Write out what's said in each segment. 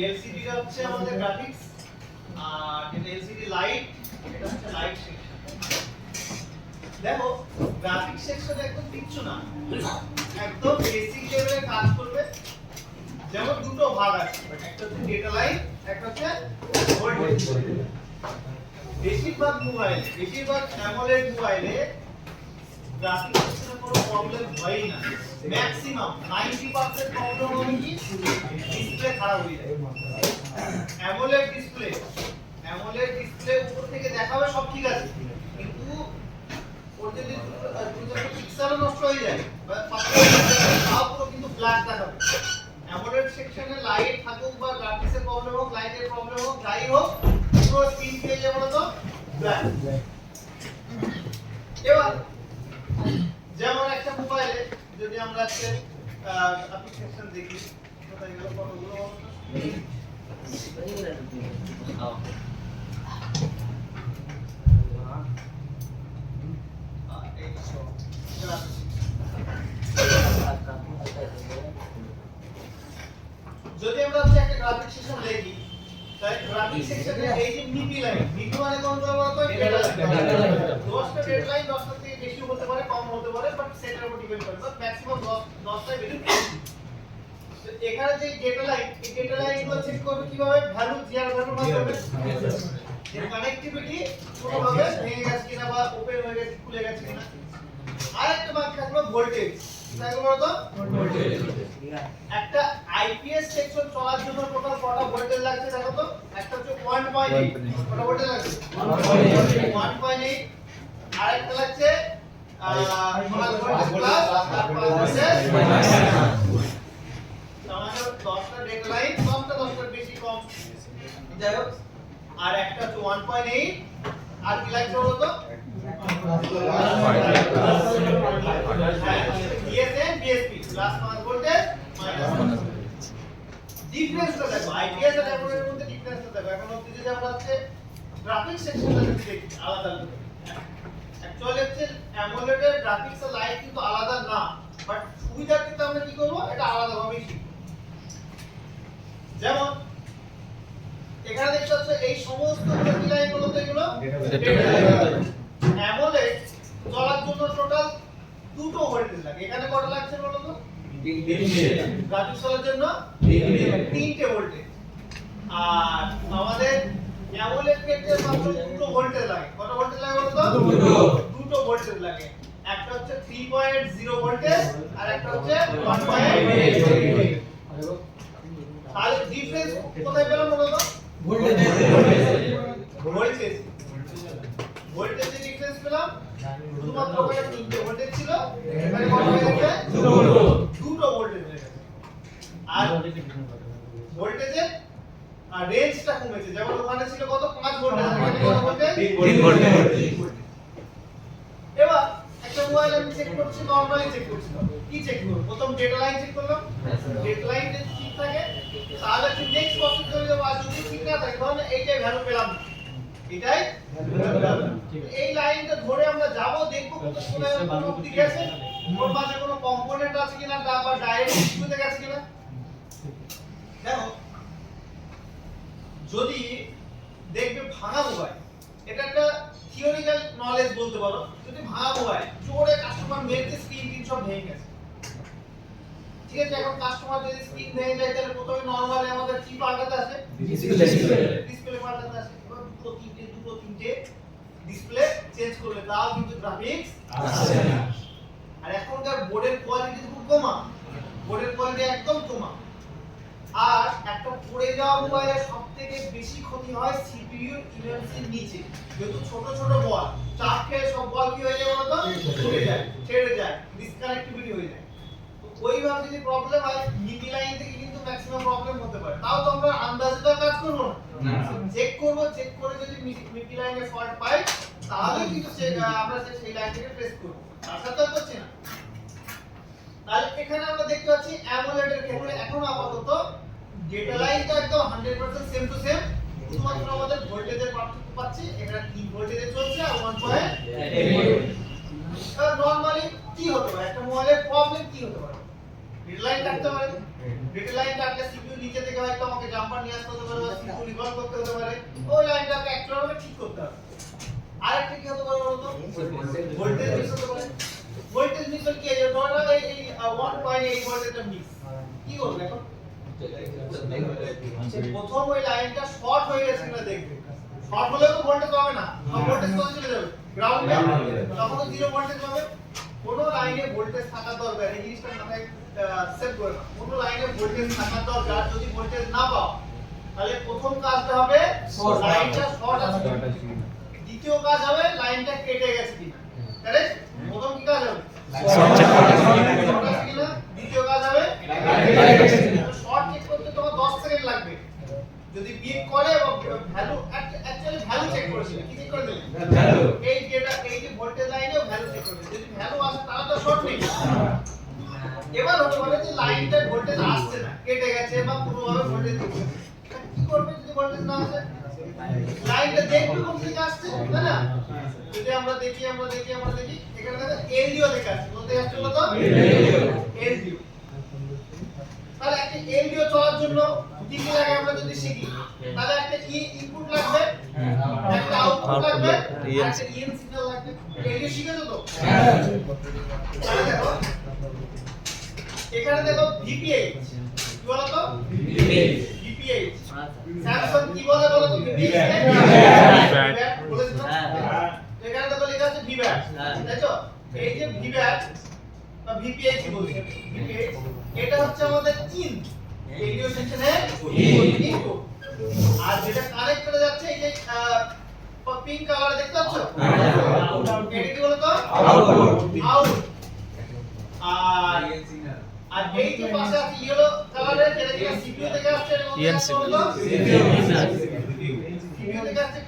LCD হচ্ছে আমাদের graphics আর এটা এলসিডি লাইট, এটা হচ্ছে লাইট সেকশন। দেখো গ্রাফিক্স সেকশন একদম কিচ্ছু না, একদম বেসিক লেভেলে কাজ করবে। যেমন দুটো ভাগ আছে, একটা হচ্ছে ডেটা লাইন, একটা হচ্ছে ভোল্টেজ। বেশিরভাগ অ্যামোলেড মোবাইলে গ্রাফিক্স সেকশনে কোনো প্রবলেম হয়ই না। ম্যাক্সিমাম 90% প্রবলেম হবে কি ডিসপ্লে খারাপ হয়ে যায়। অ্যামোলেড ডিসপ্লে উপর থেকে দেখাবে সব ঠিক আছে, কিন্তু ওর যদি পিক্সেল নষ্ট হয়ে যায় বা তাও পুরো কিন্তু ব্ল্যাক দেখাবে। অ্যামোলেড সেকশনে লাইট থাকুক বা গ্রাফিক্সের প্রবলেম হোক, লাইটের প্রবলেম হোক, যাই হোক, পুরো স্ক্রিন পেয়ে যাবে তো ব্ল্যাক। এবার যেমন একটা মোবাইলে যদি আমরা আজকে অ্যাপ্লিকেশন দেখি, কোথায় গেল কতগুলো যদি আমরা একটা গ্রাফিক সেকশন দেখি, তাই গ্রাফিক সেকশনে এই যে নিপি লাইন, নিপি মানে কোন বলতো ডেটা লাইন। 10টা ডেটা লাইন 10টা থেকে বেশি হতে পারে, কম হতে পারে, বাট সেটার উপর ডিপেন্ড করে, বাট ম্যাক্সিমাম 10টাই বেশি। তো এখানে যে ডেটা লাইন, এই ডেটা লাইনগুলো চেক করবে কিভাবে, ভ্যালু জিআর ভ্যালু মাধ্যমে যে কানেক্টিভিটি কোনোভাবে ভেঙে গেছে কিনা বা ওপেন হয়ে গেছে, খুলে গেছে কিনা। আরেকটা ভাগ থাকলো ভোল্টেজ, তাহলে বলতো ভোল্টেজ। একটা আইপিএস সেকশন চলার জন্য টোটাল কত ভোল্টেজ লাগছে দেখো তো। একটা হচ্ছে 1.8, কত ভোল্টেজ লাগছে 1.8। আরেকটা লাগছে প্লাস তারপর হচ্ছে মাইনাস। আমাদের 10টা ডেটা লাইন, কমটা 10টার বেশি কম, যাই হোক। আর একটা হচ্ছে 1.8, আর কি লাগছে বলতো DSN DSP, plus minus voltage minus. ডিফারেন্সটা দেখো, আইপিএস আর অ্যামোলেডের মধ্যে ডিফারেন্সটা দেখো। এখন অবধি যদি আমরা হচ্ছে গ্রাফিক্স সেকশনটা দেখি আলাদা আলাদা, অ্যাকচুয়ালি হচ্ছে অ্যামোলেডের গ্রাফিক্স আর লাইট কিন্তু আলাদা না, বাট সুবিধার ক্ষেত্রে আমরা কি করব, এটা আলাদাভাবে শিখব। যেমন এখানে দেখতে পাচ্ছ এই সমস্ত কি লাইন গুলো তো এগুলো অ্যামোলেড চলার জন্য টোটাল দুটো ভোল্টেজ লাগে। এখানে কত লাগছে বলো তো, 3টে। গ্রাফিক্স চলার জন্য 3টে ভোল্টেজ। আর আমাদের অ্যামোলেড ক্ষেত্রে মাত্র দুটো ভোল্টেজ লাগে। কত ভোল্টেজ লাগে বলো তো, দুটো ভোল্টেজ লাগে। একটা হচ্ছে 3.0 ভোল্টেজ আর একটা হচ্ছে 1.8। তাহলে ডিফারেন্স কোথায় পেলাম বলো তো, ভোল্টেজে ডিফারেন্স পেলাম। শুধুমাত্র ওখানে 3টে ভোল্টেজ ছিল, এখানে কত হয়ে গেছে, দুটো ভোল্টেজ হয়ে গেছে। আর ভোল্টেজের রেঞ্জটা কমেছে। যেমন ওখানে ছিল কত 5 ভোল্টেজ, এখানে কত ভোল্টেজ 3 ভোল্টেজ। এবার একটা মোবাইল আমি চেক করছি, নরমালি চেক করছি। কি চেক করব, প্রথম ডেটা লাইন চেক করলাম। ডেটা লাইন যদি ঠিক থাকে তাহলে কি নেক্সট প্রসেস করে দেব। আর যদি ঠিক না থাকে তাহলে এইটাই ভ্যালু পেলাম, এটাই ভ্যালু পেলাম। এই লাইনটা ধরে আমরা যাব, দেখব কোথায় কোন অবধি গেছে, ওর পাশে কোনো কম্পোনেন্ট আছে কিনা বা ডাইরেক্ট ডিসপ্লেতে গেছে কিনা। দেখো যদি দেখবে ভাঙা মোবাইল, এটা একটা থিওরিক্যাল নলেজ বলতে পারো। যদি ভাঙা মোবাইল জোরে কাস্টমার মেরেছে, স্ক্রিন সব ভেঙে গেছে, ঠিক আছে। এখন কাস্টমার যদি স্ক্রিন ভেঙে যায় তাহলে প্রথমে নরমালি আমাদের কি পাল্টাতে আছে, ডিসপ্লে পাল্টাতে আছে। এবার দুটো তিনটে ডিসপ্লে চেঞ্জ করলে তাও কিন্তু গ্রাফিক্স আসছে না। আর এখনকার বোর্ডের কোয়ালিটি খুব কমা, বোর্ডের কোয়ালিটি একদম কমা। আর একটা পড়ে যাওয়া মোবাইলের সবথেকে বেশি ক্ষতি হয় সিপিইউ ইউএমসির নিচে। যেহেতু ছোট ছোট বল, চাপ খেয়ে সব বল কি হয়ে যায় বলতো, ছেড়ে যায়, ডিসকানেক্টিভিটি হয়ে যায়। তো ওইভাবে যদি প্রবলেম হয়, নিপি লাইন থেকে কিন্তু ম্যাক্সিমাম প্রবলেম হতে পারে। তাও তো আমরা আন্দাজে কাজ করব না, মিডি লাইনে ফল্ট পাই তাহলে কিন্তু আমরা সেই লাইনটাকে ট্রেস করব তাছাড়া তো করছি না। তাহলে এখানে আমরা দেখতে পাচ্ছি অ্যামোলেডের ক্ষেত্রে এখন আপাতত ডেটা লাইনটা একদম 100% সেম টু সেম, শুধুমাত্র আমাদের ভোল্টেজের পার্থক্য পাচ্ছি, এখানে 3 ভোল্টেজে চলছে আর 1.8 ভোল্ট। নরমালি কি হতে পারে, একটা মোবাইলের প্রবলেম কি হতে পারে, ডেটা লাইন কাটতে পারে, ডেটা লাইন কাটলে সিপিইউ নিচে থেকে হয়তো আমাকে জাম্পার নিয়ে আসতে হতে পারে বা সিপিইউ রিভলভ করতে হতে পারে, ওই লাইনটাকে অ্যাকচুয়ালি ঠিক করতে হবে। আরেকটা কি হতে পারে বলতো, ভোল্টেজ মিস হতে পারে। ভোল্টেজ মিস হলে কি হয়, ধরো এই 1.8 ভোল্টেজটা মিস, কি করবে এখন প্রথম ওই লাইনটা শর্ট হয়ে গেছে কিনা দেখবে, শর্ট হলে তো ভোল্টেজ পাবে না, ভোল্টেজ কোথায় চলে যাবে, গ্রাউন্ডে, তখন 0 ভোল্টেজ পাবে। কোন লাইনে ভোল্টেজ থাকা দরকার, এই জিনিসটা মাথায় সেট করে নাও, কোন লাইনে ভোল্টেজ থাকা দরকার, যদি ভোল্টেজ না পাও তাহলে প্রথম কাজটা হবে লাইনটা শর্ট আছে, দ্বিতীয় কাজ হবে লাইনটা কেটে গেছে কিনা, কারেক্ট? প্রথম কি কাজ হবে শর্ট চেক করা, দ্বিতীয় কাজ হবে শর্ট চেক করতে তোমার 10 সেকেন্ড লাগবে, যদি বিট করে এবং ভ্যালু অ্যাকচুয়ালি ভ্যালু চেক করেছে, কি চেক করে দিলেন ভ্যালু, এই যেটা এই যে ভোল্টেজ লাইনেও ভ্যালু চেক করে, যদি ভ্যালু আসে তাহলে তো শর্ট নেই। এবার হতে পারে যে লাইনটা ভোল্টেজ আসছে না, কেটে গেছে বা পুরোভাবে ভোল্টেজ দিচ্ছে, কি করবে যদি ভোল্টেজ না আসে, লাইনটা দেখবে কোন দিকে আসছে, তাই না? যদি আমরা দেখি এখানে দেখো এলডিও লেখা আছে, বলতে যাচ্ছে বলো তো এলডিও। তাহলে একটা এলডিও চলার জন্য কি কি লাগে আমরা যদি শিখি, তাহলে একটা কি ইনপুট লাগবে, একটা আউটপুট লাগবে, একটা ইএন সিগন্যাল লাগবে। এলডিও শিখেছো তো? তাহলে দেখো এখানে দেখো ভিপিএইচ, কি বলো তো ভিপিএইচ, স্যামসাং কি বলে বলো তো ভিপিএইচ বলেছ না, এখানে দেখো লেখা আছে ভিভ্যাট, তাই তো? এই যে ভিভ্যাট বা ভিপিএইচ বলছে, ভিপিএইচ এটা হচ্ছে আমাদের ইন রেডিও সেকশনের ইনপুট, আর যেটা কানেক্ট করে যাচ্ছে এই যে পিঙ্ক কালারে দেখতে পাচ্ছ, এটা কি বলতো আউট, আর এই যে পাশে আছে ইয়েলো কালারের যেটা কি সিপিইউ থেকে আসছে, ইএন সিগন্যাল, সিপিইউ থেকে আসছে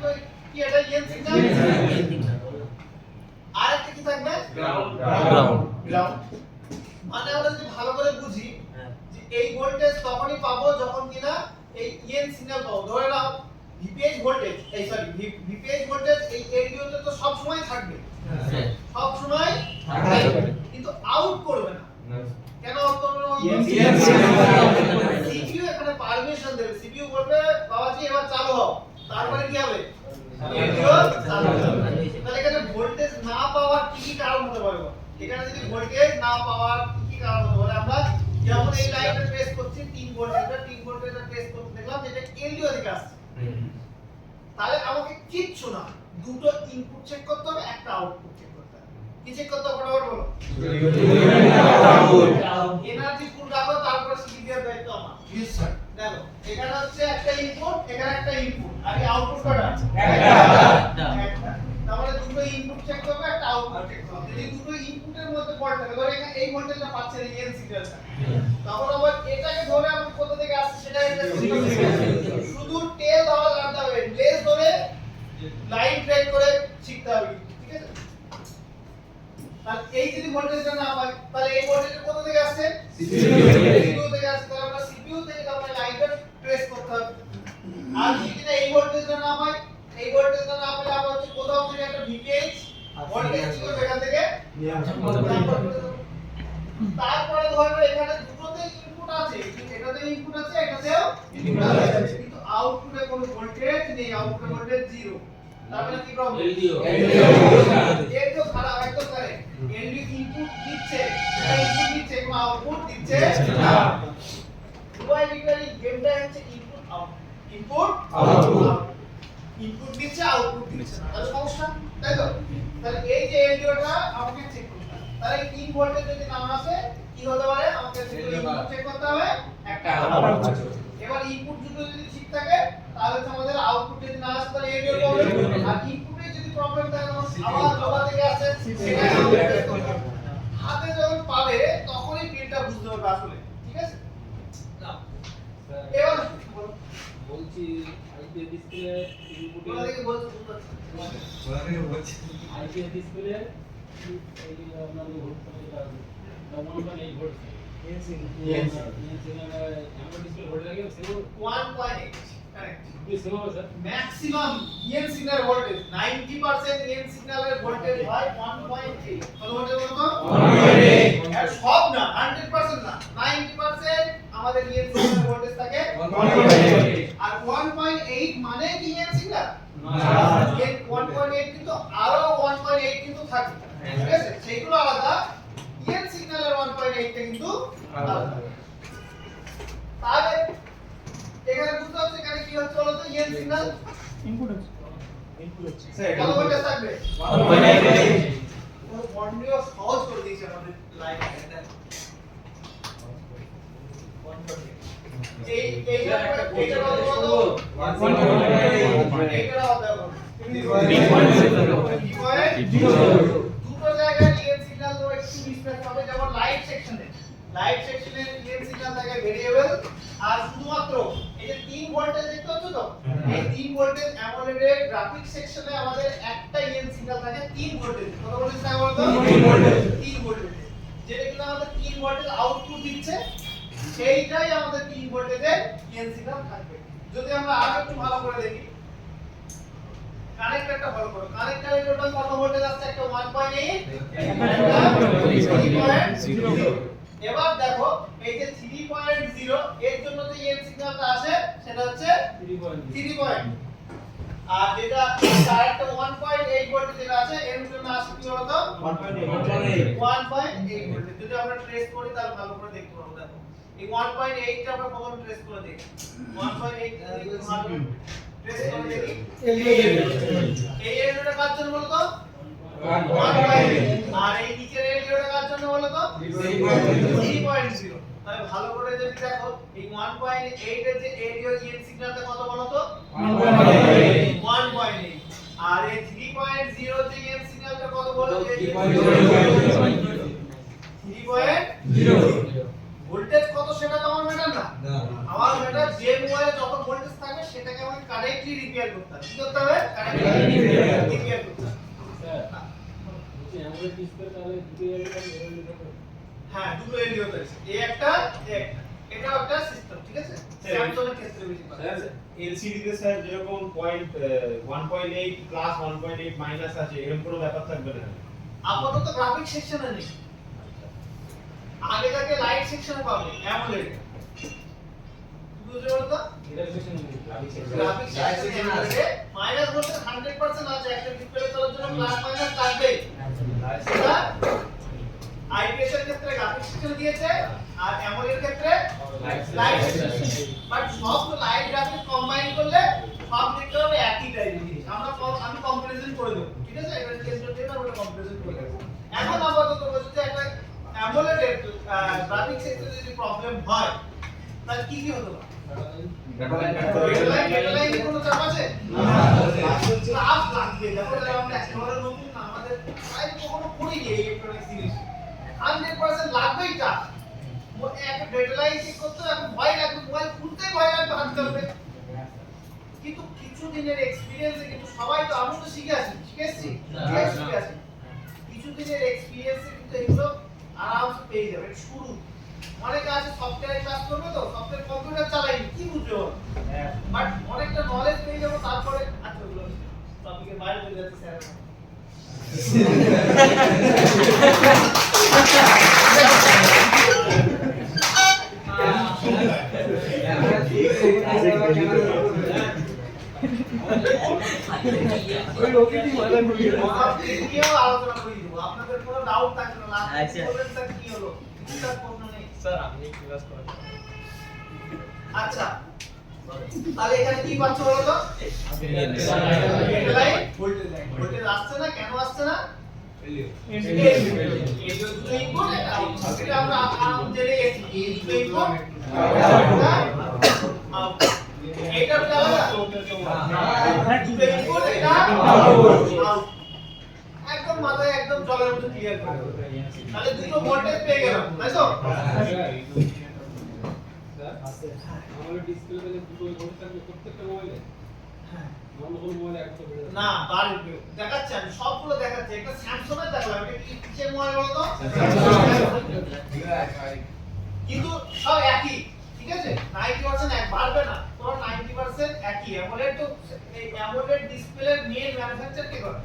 কি এটা ইএন সিগন্যাল, আর একটা কি থাকবে গ্রাউন্ড। মানে আমরা যদি ভালো করে বুঝি যে এই ভোল্টেজ তখনই পাবো যখন কিনা এই ইএন সিগন্যাল পাবো, ধরে নাও ভিপিএইচ ভোল্টেজ, এই সরি ভিপিএইচ ভোল্টেজ এই এলডিওতে তো সব সময় থাকবে, সব সময় থাকবে, কিন্তু আউট করবে না, কেন আউট করবে না, সিপিইউ এখানে পারমিশন দেবে, সিপিইউ বলবে বাবাজি এবার চালু হও, তারপরে কি হবে এলডিও চালু হবে। তাহলে এখানে ভোল্টেজ না পাওয়ার কি কি কারণ হতে পারে, এখানে যদি ভোল্টেজ না পাওয়ার কি কি কারণ হতে পারে, আমরা যেমন এই লাইনটা ট্রেস করছি 3 ভোল্টেজটা ট্রেস করতে দেখলাম যেটা এলডিও থেকে আসছে, তাহলে আমাকে কিচ্ছু না, দুটো ইনপুট চেক করতে হবে, একটা আউটপুট চেক করতে হবে। কি চেক করতে হবে ফটাফট বলো, এনার্জি ফুল রাখো, তারপর সিপি দিয়ে দায়িত্ব আমার। Yes sir. দেখো এখানে হচ্ছে একটা ইনপুট, এখানে একটা ইনপুট, আর এই আউটপুট কটা একটা, তাহলে দুটো ইনপুট চেক করবে, একটা আউটপুট চেক করবে। যদি দুটো ইনপুটের মধ্যে ফল্ট থাকে, ধরো এখানে এই ভোল্টেজটা পাচ্ছে না ইএন সিগন্যালটা, তখন আবার এটাকে ধরে আমরা কোথা থেকে আসছে সেটা একটা শুধু টেল ধরা জানতে হবে, লেস ধরে লাইন ট্র্যাক করে শিখতে হবে, ঠিক আছে? তাহলে এই যদি ভোল্টেজটা না পাই, তাহলে এই ভোল্টেজটা কোথা থেকে আসছে, সিপিইউ থেকে আসছে, তাহলে আমরা সিপিইউ থেকে তারপরে লাইনটা ট্রেস করতে হবে। আর যদি কিনা এই ভোল্টেজটা না পাই, এই ভোল্টেজটা না পেলে আমরা হচ্ছে কোথাও থেকে একটা ভিপিএইচ ভোল্টেজ ছিল এখান থেকে তারপরে ধরো এখানে দুটোতে ইনপুট আছে, এটাতে ইনপুট আছে, এটাতেও ইনপুট আছে, কিন্তু আউটপুটে কোনো ভোল্টেজ নেই, আউটপুটে ভোল্টেজ 0, তাহলে কি প্রবলেম, এলডিও খারাপ, একদম কারেক্ট, এলডিও ইনপুট দিচ্ছে, এটা ইনপুট দিচ্ছে, কোনো আউটপুট দিচ্ছে না। দুবাই লিটারি গেমটা হচ্ছে input output, input output, input দিচ্ছে আউটপুট দিচ্ছে না, তাহলে সমস্যা, তাই তো? তাহলে এই যে এলডিওটা আমাকে চেক করতে হবে, তাহলে 3 ভোল্টেজ যদি না আসে কি হতে পারে, আমাকে ইনপুট চেক করতে হবে, একটা আউটপুট। এবার ইনপুট দুটো যদি ঠিক থাকে তাহলে তো আমাদের আউটপুট যদি না আসে তাহলে এলডিও প্রবলেম, আর ইনপুটে যদি প্রবলেম থাকে তখন আবার কোথা থেকে আসে সেটা আমাদের টেস্ট করতে হবে। হাতে যখন পাবে তখনই পিনটা বুঝতে পারবে আসলে, ঠিক আছে? না এবার বলছি আইপি ডিসপ্লে ইনপুট কোথা থেকে বলছো আইপিএস ডিসপ্লে এই আপনার ভোল্ট এটা 1.8 ভোল্ট ডিসপ্লে ভোল্ট লাগে 1.8 correct সেম হবে sir maximum EN signal voltage 90% EN signal এর ভোল্টেজ হয় 1.8 কত ভোল্টেজ বলতো 1.8 আর সব না 100% না 90% আমাদের EN signal ভোল্টেজ থাকে 1.8 আর 1.8 মানে কি EN signal না 1.8 কিন্তু আরো 1.8 কিন্তু থাকে ঠিক আছে সেগুলো আলাদা EN signal এর 1.8 টা কিন্তু আলাদা তাহলে এখানে বুঝতে হচ্ছে এখানে কি হচ্ছে বলতো EN সিগন্যাল ইনপুট হচ্ছে স্যার কত ভোল্টেজ থাকবে 1.8 ও বন্ডিও সহজ করে দিয়েছে আমাদের লাইন এটা 1.8 এইটা কত বলতো 1.8 এইটা কত 3.0 দুটো জায়গায় EN সিগন্যাল তো একটু মিসম্যাচ হবে যেমন লাইট সেকশনে EN সিগন্যাল থাকে ভেরিয়েবল আর শুধুমাত্র এই যে 3 ভোল্টেজ দেখতে পাচ্ছ তো এই 3 ভোল্টেজ অ্যামোলেড এর গ্রাফিক সেকশনে আমাদের একটা EN সিগন্যাল থাকে 3 ভোল্টেজ কত ভোল্টেজ থাকে বলতো 3 ভোল্টেজ যেটা কিনা আমাদের 3 ভোল্টেজ আউটপুট দিচ্ছে সেইটাই আমাদের 3 ভোল্টেজের EN সিগন্যাল থাকবে যদি আমরা আরো একটু ভালো করে দেখি কানেক্টরটা ভালো করো কানেক্টরে টোটাল কত ভোল্টেজ আছে একটা 1.8 3.0 এবার দেখো এই যে 3.0 এর জন্য যে EN সিগন্যালটা আসে সেটা হচ্ছে 3 আর যেটা আরেকটা 1.8 ভোল্ট যেটা আছে এর জন্য আসে কি বলতো 1.8 ভোল্ট যদি আমরা ট্রেস করি তাহলে ভালো করে দেখতে পাবো দেখো এই 1.8 টা আমরা প্রথম ট্রেস করে দেখি 1.8 ট্রেস করে দেখি এই এলডিওটা কার জন্য বলতো 1.8 আর এই নিচের এলডিওটা কার জন্য বলতো 3.0 তাহলে ভালো করে যদি দেখো এই 1.8 এর যে এলডিও EN সিগন্যালটা কত বলতো 1.8 আর এই 3.0 যে EN সিগন্যালটা কত বলো 3.0 ভোল্টেজ কত সেটা তো আমার ম্যাটার না আমার ম্যাটার যে মোবাইলে যত ভোল্টেজ থাকবে সেটাকে আমাকে কারেক্টলি রিপেয়ার করতে হবে কি করতে হবে কারেক্টলি রিপেয়ার করতে হবে স্যার আমাদের ডিসপ্লে তাহলে দুটো এলইডি হ্যাঁ দুটো এলইডি আছে এই একটা এটা একটা সিস্টেম ঠিক আছে স্যামসাং এর ক্ষেত্রে বেশি স্যার এলসিডি তে স্যার যেরকম 1.8 প্লাস 1.8 মাইনাস আছে এরকম কোনো ব্যাপার থাকবে না আপাতত গ্রাফিক সেকশনে নেই আগে থেকে লাইট সেকশনে পাবে অ্যামোলেড বুঝতে পারছো এটা সেকশন গ্রাফিক সেকশন গ্রাফিক সেকশনে আছে মাইনাস বলতে 100% আছে একটা ডিসপ্লে করার জন্য প্লাস মাইনাস থাকবে সেটা আইপিএস এর ক্ষেত্রে গ্রাফিক সেকশন দিয়েছে আর অ্যামোলেড এর ক্ষেত্রে লাইট সেকশন বাট সব লাইট গ্রাফিক কম্বাইন করলে সব দেখতে হবে একই টাইপের জিনিস আমি কম্পারিজন করে দেব ঠিক আছে এটা টেস্ট দিয়ে আমরা কম্পারিজন করে দেব এখন আপাতত বলতে যে একটা অ্যামোলেড এর গ্রাফিক সেকশনে যদি প্রবলেম হয় তাহলে কি হতে পারে ডেডলাইন কোনো চাপ আছে চাপ লাগবে দেখো আমরা একেবারে নতুন না আমাদের প্রায় কখনো করিনি এই ইলেকট্রনিক্স জিনিস 100% লাগবেই চাপ একটা ডেডলাইন ঠিক করতে এখন ভয় লাগবে মোবাইল খুলতেই ভয় লাগবে হাত কাঁপবে কিন্তু কিছু দিনের এক্সপেরিয়েন্সে কিন্তু সবাই তো আমি তো শিখেছি কিছু দিনের এক্সপেরিয়েন্সে কিন্তু এগুলো আরামসে পেয়ে যাবে শুরু অনেকে আছে সফটওয়্যারে কাজ করবে তো সফটওয়্যার কম্পিউটার চালাইনি কি বুঝবে ওর বাট অনেকটা নলেজ পেয়ে যাবো তারপরে আচ্ছা ওগুলো টপিকের বাইরে চলে যাচ্ছে স্যার ওই লোকেরই মজা করি আপনিও আলোচনা করে দিব আপনাদের কোনো ডাউট থাকবে না আচ্ছা বলেন স্যার কি হলো কিছু প্রশ্ন নেই স্যার আপনি ক্লাস করেন আচ্ছা তাহলে এখানে কি পাচ্ছ বলো তো লাইন ভোল্টেজ আসছে না কেন আসছে না এই যে দুটো ইনপুট এটা আমরা জেনে গেছি এই দুটো ইনপুট এটা আলাদা দুটো ইনপুট এটা একদম মাথায় একদম জলের মতো ক্লিয়ার করে তাহলে দুটো ভোল্টেজ পেয়ে গেলাম তাই তো স্যার আমাদের ডিসপ্লে তে দুটো ভোল্ট থাকবে প্রত্যেকটা মোবাইলে হ্যাঁ অন্য কোনো মোবাইলে একটা বেড়ে যাবে। না বাড়বে দেখাচ্ছি আমি সবগুলো দেখাচ্ছি একটা স্যামসাং এর দেখালাম এটা কি কিসের মোবাইল বলো তো কিন্তু সব একই ঠিক আছে 90% এক বাড়বে না তোমার 90% একই অ্যামোলেড তো এই অ্যামোলেড ডিসপ্লের মেইন ম্যানুফ্যাকচার কে করে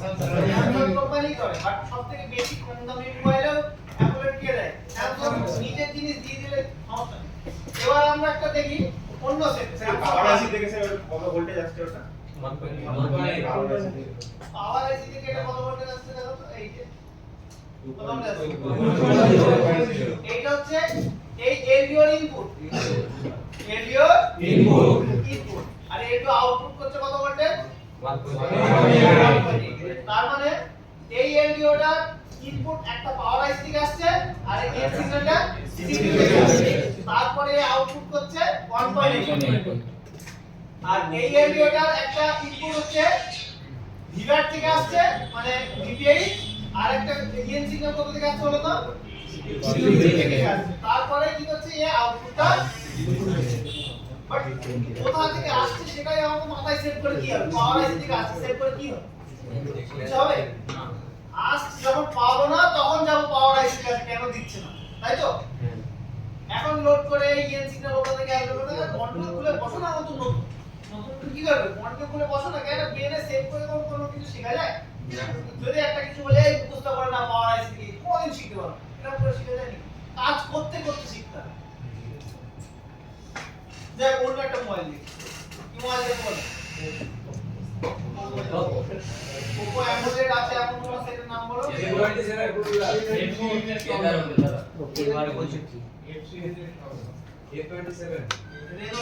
স্যামসাং কোম্পানি করে বাট সবথেকে বেশি কম দামি মোবাইলেও অ্যামোলেড কে দেয় স্যামসাং নিজের জিনিস দিয়ে দিলে সমস্যা নেই এবার আমরা একটা দেখি অন্য সেট পাওয়ার আইসি থেকে স্যার কত ভোল্টেজ আসছে ওটা পাওয়ার আইসি থেকে এটা কত ভোল্টেজ আসছে দেখো তো এই যে এইটা হচ্ছে এই এলডিওর ইনপুট এলডিওর ইনপুট আর এলডিও আউটপুট করছে কত ভোল্টেজ 1.8 তার মানে এই এলডিওটা ইনপুট একটা পাওয়ার আইসি থেকে আসছে আর এই সিগন্যালটা সিপিইউ থেকে আসছে তারপরে আউটপুট করছে 1.8 আর এই এলডিওটার একটা ইনপুট হচ্ছে ভিভার থেকে আসছে মানে ভিপিআই আর একটা ইএন সিগন্যাল কোথা থেকে আসছে বলো তো সিপিইউ থেকে আসছে তারপরে কি হচ্ছে এই আউটপুটটা বাট কোথা থেকে আসছে সেটাই আমাকে মাথায় সেট করে কি হবে পাওয়ার আইসি থেকে আসছে সেট করে কি হবে কিছু হবে না আসছে যখন পাবো না তখন যাব পাওয়ার আইসি কাছে কেন দিচ্ছে না তাই তো এখন লোড করে ইএন সিগন্যাল কোথা থেকে আসবে না কন্ট্রোল খুলে বসো না নতুন নতুন নতুন কি করবে কন্ট্রোল খুলে বসো না কেন ব্রেনে সেভ করে কোনো কিছু শেখা যায় যদি একটা কিছু বলে এই মুখস্থ করে না পাওয়ার আইসি কি কোনদিন শিখতে পারো এটা করে শিখে যায় না কাজ করতে করতে শিখতে হবে যাই অন্য একটা মোবাইল দিই কি মোবাইল দেখো বলো Oppo AMOLED আছে এমন কোন সেটের নাম বলো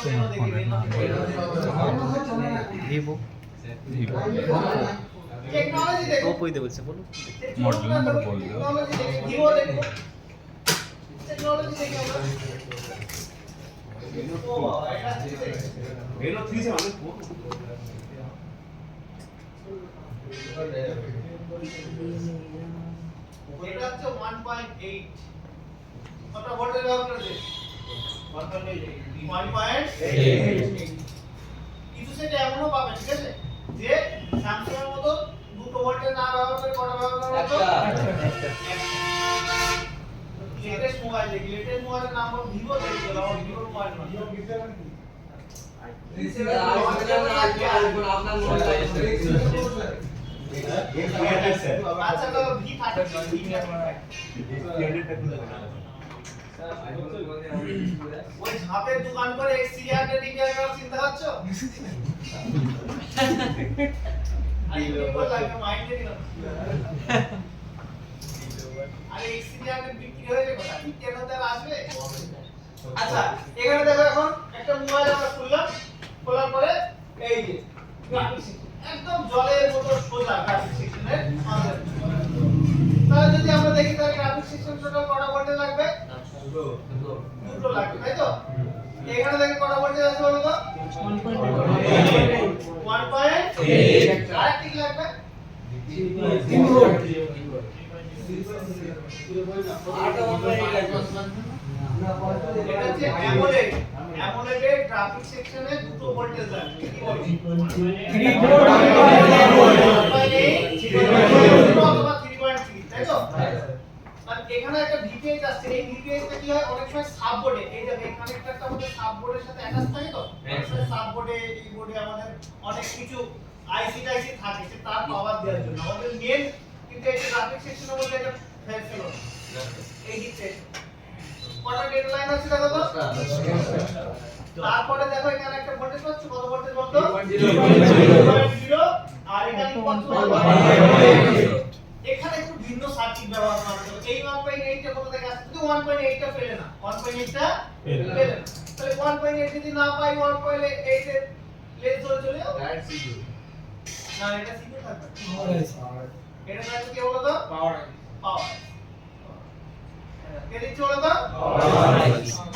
Reno দেখি Reno ভিভো টেকনোলজি দেখো ওপোই দে বলছে বলো মডেল নাম্বার বল দিও টেকনোলজি দেখি ভিভো দেখো টেকনোলজি দেখি আমরা ও বাবা এটা Reno 3 से মানে এটা হচ্ছে 1.8 কত ভোল্টেজ ব্যবহার করেছে 1.8 কিছু সেটা এমনও পাবে ঠিক আছে যে স্যামসাং এর মতো দুটো ভোল্টেজ না ব্যবহার করে কটা ব্যবহার করে লেটেস্ট মোবাইল দেখি লেটেস্ট মোবাইলের নাম হলো ভিভো দেখি বলো ভিভো মোবাইল আচ্ছা তো ওই ঝাপের দোকান করে এক্সিরিয়ার রিপেয়ার করার চিন্তা করছো আরে বিপদ লাগবে মাইন্ডে দিও আরে এক্সিরিয়ার বিক্রি হয়ে যাবে কোথায় কেন তার আসবে আচ্ছা এখানে দেখো এখন একটা মোবাইল আমরা খুললাম খোলার পরে এই যে গ্রাফিক্স একদম জলের মতো সোজা গ্রাফিক্স সেকশনের আমাদের তাহলে যদি আমরা দেখি তাহলে গ্রাফিক্স সেকশন টোটাল কটা ভোল্টেজ লাগবে দুটো লাগবে তাই তো এখানে দেখি কটা ভোল্টেজ আছে বলো তো 1.8 আর কি লাগবে 3 ভোল্ট এটা হচ্ছে অ্যামোলেড অ্যামোলেডের গ্রাফিক সেকশনে দুটো ভোল্টেজ লাগবে কি বলো 3 ভোল্ট অথবা 3.3 তাই তো আর এখানে একটা ভিপিএইচ আসছে এই ভিপিএইচটা কি হয় অনেক সময় সাববোর্ডে এই যে এই কানেক্টরটা আমাদের সাববোর্ডের সাথে অ্যাটাচ থাকে তো সাববোর্ডে এই বোর্ডে আমাদের অনেক কিছু আইসি টাইসি থাকে সে তার পাওয়ার দেওয়ার জন্য আমাদের মেন কিন্তু এই গ্রাফিক সেকশনের মধ্যে এটা ফেল এই দিকতে কটা ডেটা লাইন আছে দেখো তো তারপরে দেখো এখানে একটা ভোল্টেজ পাচ্ছ কত ভোল্টেজ বলতো 0 আর এখানে কত এখানে একটু ভিন্ন সার্কিট ব্যবহার করা হবে এই 1.8 টা কত থেকে আসছে যদি 1.8 টা ফেলে না 1.8 টা ফেলে না তাহলে 1.8 যদি না পাই 1.8 এর লেস ধরে চলে যাও না এটা সিধে থাকবে এটা থাকবে কি বলো তো পাওয়ার কে দিচ্ছে বলো তো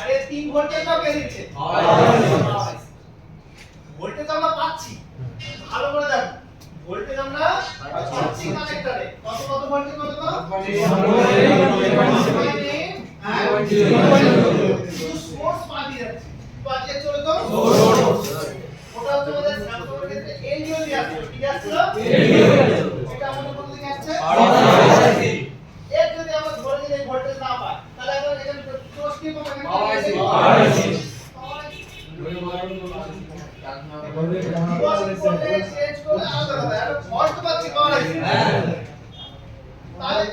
আরে 3 ভোল্টেজ দাও কে দিচ্ছে ভোল্টেজ আমরা পাচ্ছি ভালো করে দেখো ভোল্টেজ আমরা পাচ্ছি কানেক্টরে কত ভোল্টেজ বলো তো সোর্স পাঠিয়ে যাচ্ছে পাঠিয়ে চলে তো ওটা হচ্ছে আমাদের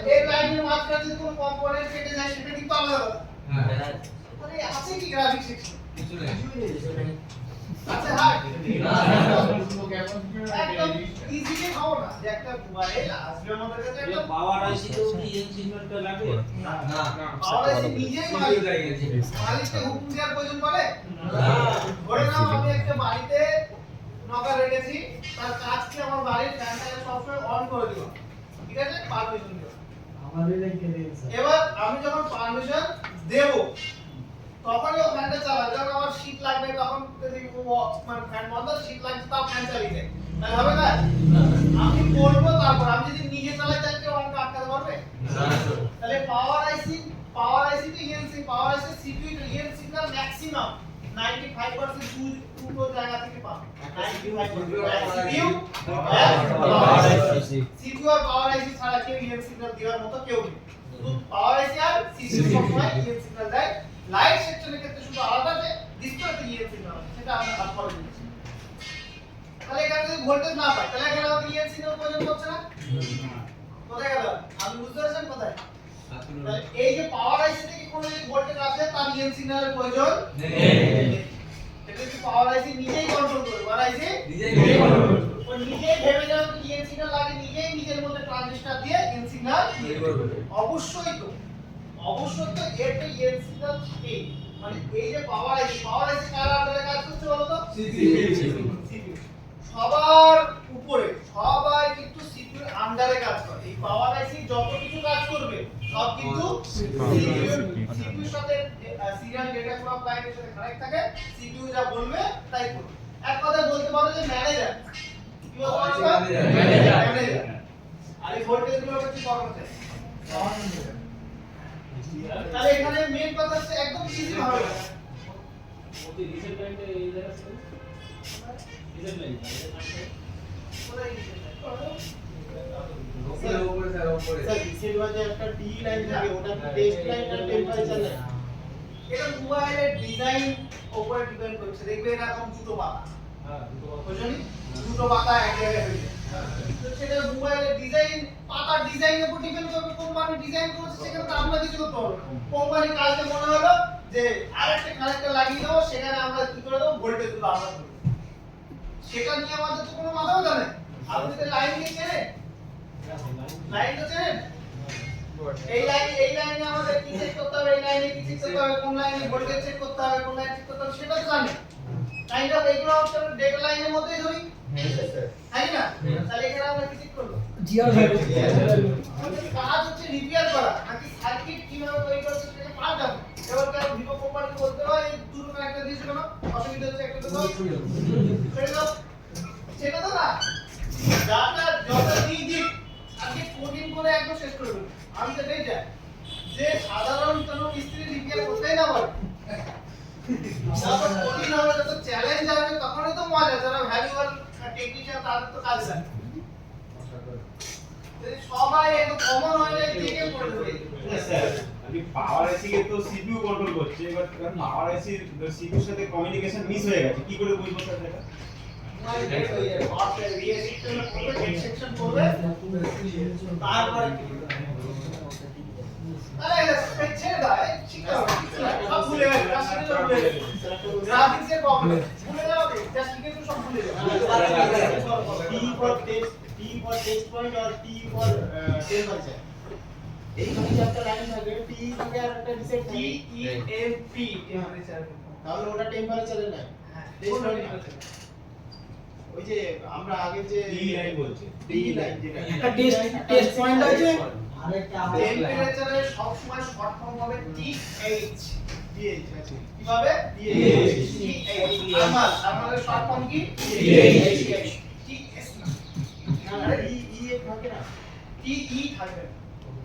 এই লাইনের মাঝখানে যদি কোনো কম্পোনেন্ট কেটে যায় সেটা কিন্তু আলাদা কথা। মানে আছে কি গ্রাফিক সেকশন? আচ্ছা হ্যাঁ একদম ইজিলি খাও না যে একটা মোবাইল আসবে আমাদের কাছে একটা পাওয়ার আইসি তো কি এন সিগন্যালটা লাগে না পাওয়ার আইসি নিজেই মালিককে হুকুম দেওয়ার প্রয়োজন পড়ে ধরে নাও আমি একটা বাড়িতে নকা রেখেছি তার কাজ কি আমার বাড়ির ফ্যানটাকে সবসময় অন করে দিব ঠিক আছে পারমিশন দেব এবার আমি যখন পারমিশন দেব তখনই ও ফ্যানটা চালাবে যখন আমার শীত লাগবে তখন যদি ও মানে ফ্যান বন্ধ শীত লাগছে তাও ফ্যান চালিয়ে দেয় তাহলে হবে না আমি করবো তারপর আমি যদি নিজে চালাই তাহলে কেউ আমাকে আটকাতে পারবে তাহলে পাওয়ার আইসি তো ইএনসি পাওয়ার আইসি সিপিইউ তো ইএনসি না ম্যাক্সিমাম 95% দুটো জায়গা থেকে পাবে 95% সিপিইউ সিপিইউ আর পাওয়ার আইসি ছাড়া কেউ ইএন সিগন্যাল দেওয়ার মতো কেউ নেই শুধু পাওয়ার আইসি আর সিপিইউ সবসময় ইএন সিগন্যাল দেয় লাইট সেকশনের ক্ষেত্রে শুধু আলাদা যে ডিসপ্লেতে ইএন সিগন্যাল সেটা আমরা হাত পরে দিচ্ছি তাহলে এখানে যদি ভোল্টেজ না পাই তাহলে এখানে আমাদের ইএন সিগন্যাল প্রয়োজন হচ্ছে না কোথায় গেল আপনি বুঝতে পারছেন কোথায় তাহলে এই যে পাওয়ার আইসি থেকে কোনো যদি ভোল্টেজ আসে তার ইএন সিগন্যালের প্রয়োজন নেই এটা কি পাওয়ার আইসি নিজেই কন্ট্রোল করবে পাওয়ার আইসি নিজেই কন্ট্রোল করবে ও নিজেই ভেবে যাবে যে ইএন সিগন্যাল লাগে নিজেই নিজের মধ্যে ট্রানজিস্টর দিয়ে ইএন সিগন্যাল তৈরি করবে অবশ্যই তো এর তো ইএন সিগন্যাল থাকে মানে এই যে পাওয়ার আইসি কার আন্ডারে কাজ করছে বলো তো সিপিইউ সবার উপরে সবাই কিন্তু সিপিইউ এর আন্ডারে কাজ করে এই পাওয়ার আইসি যত কিছু কাজ করবে সব কিন্তু সিপিইউর সাথে সিরিয়াল ডেটা ফ্লো লাইনের সাথে কানেক্ট থাকে সিপিইউ যা বলবে তাই করবে এক কথায় বলতে পারো যে ম্যানেজার কি বলতে পারো ম্যানেজার আর এই ভোল্টেজ গুলো হচ্ছে কর্মচারী তাহলে এখানে মেইন কথা হচ্ছে একদম ইজি ভাবে ওই রিসেট লাইনটা এই জায়গা আছে রিসেট লাইন কোথায় রিসেট স্যার রিসেট বাজে একটা টি লাইন থাকে ওটা টেস্ট লাইন আর টেম্পারেচার লাইন এটা মোবাইলের ডিজাইন উপরে ডিপেন্ড করছে দেখবে এরকম দুটো পাতা হ্যাঁ দুটো বুঝলি দুটো পাতা এক জায়গায় হয়ে যায় তো সেটা মোবাইলের ডিজাইন পাতার ডিজাইনের উপর ডিপেন্ড করবে কোম্পানি ডিজাইন করেছে সেখানে তো আমরা কিছু করতে পারবো কোম্পানি কাজে মনে হলো যে আরেকটা কানেক্টর লাগিয়ে দেবো সেখানে আমরা কি করে দেবো ভোল্টেজ গুলো আলাদা করে দেবো সেটা নিয়ে আমাদের তো কোনো মাথা ব্যথা নেই আপনি যদি লাইন নিয়ে চেনেন লাইন তো চেনেন এই লাইনে আমাদের কি চেক করতে হবে এই লাইনে কি চেক করতে হবে কোন লাইনে ভোল্টেজ চেক করতে হবে কোন লাইনে চেক করতে হবে সেটা তো জানেন কাইন্ড অফ এগুলো হচ্ছে ডেটা লাইনের মধ্যেই ধরি তাই না তাহলে এখানে আমরা কি চেক করব জিআর আমাদের কাজ হচ্ছে রিপেয়ার করা নাকি সার্কিট কিভাবে তৈরি করছে সেটাকে পাল্টাবো এবার কেন ভিভো কোম্পানিকে বলতে হয় এই দুটো কানেক্টর দিয়েছে কেন অসুবিধা হচ্ছে একটা তো সেটা তো না ডাটা যত দিক আজকে কোডিং করে একদম শেষ করে দেব আমি তো এটাই চাই যে সাধারণ কোনো মিস্ত্রি রিপেয়ার করতেই না পারে যখন কোডিং হবে যত চ্যালেঞ্জ হবে তখনই তো মজা যারা ভ্যালুয়েবল টেকনিশিয়ান তাদের তো কাজ লাগে যদি সবাই একদম কমন হয়ে যায় দিকে পড়ে দেবে স্যার আমি পাওয়ার আইসি কে তো সিপিইউ কন্ট্রোল করছে এবার পাওয়ার আইসি সিপিইউর সাথে কমিউনিকেশন মিস হয়ে গেছে কি করে বুঝবো স্যার সেটা তারপরে আরে ছেড়ে দাও শিখতে হবে সব ভুলে গেছে গ্রাফিক্সের প্রবলেম ভুলে যাও জাস্ট লিখে তো সব ভুলে যাও T for test point or T for temperature এইখানে যে একটা লাইন থাকে T থাকে আর একটা রিসেট টি থাকে ই এম পি টেম্পারেচার তাহলে ওটা টেম্পারেচারের লাইন টেস্ট পয়েন্ট ওই যে আমরা আগে যে টি লাইন বলছে টি লাইন যেটা একটা টেস্ট পয়েন্ট আছে টেম্পারেচারের সব সময় শর্ট ফর্ম হবে টিএইচ TH আছে কিভাবে TH আমাদের শর্ট ফর্ম কি TH টিএস না আরে ই এ থাকে না টিই থাকবে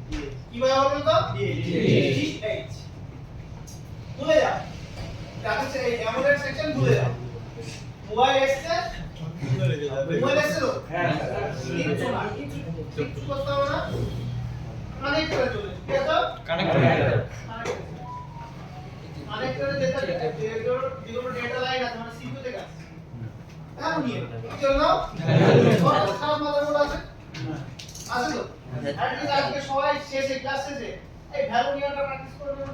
TH কিভাবে হবে তো TH টিএইচ ভুলে যাও তাহলে এই অ্যামোলেড সেকশন ভুলে যাও মোবাইল এসছে মোবাইল এসছে তো হ্যাঁ কিচ্ছু না কিচ্ছু করতে হবে না কানেক্ট করে চলে ঠিক আছে কানেক্ট করে যেটা যেগুলো ডেটা লাইন আছে মানে সিপিইউ থেকে আসছে হ্যাঁ নিয়ে চলো না খারাপ মাদারবোর্ড আছে আছে তো আর কি আছে আজকে সবাই শেষে ক্লাস শেষে এই ভ্যালু নিয়েটা প্র্যাকটিস করে নেব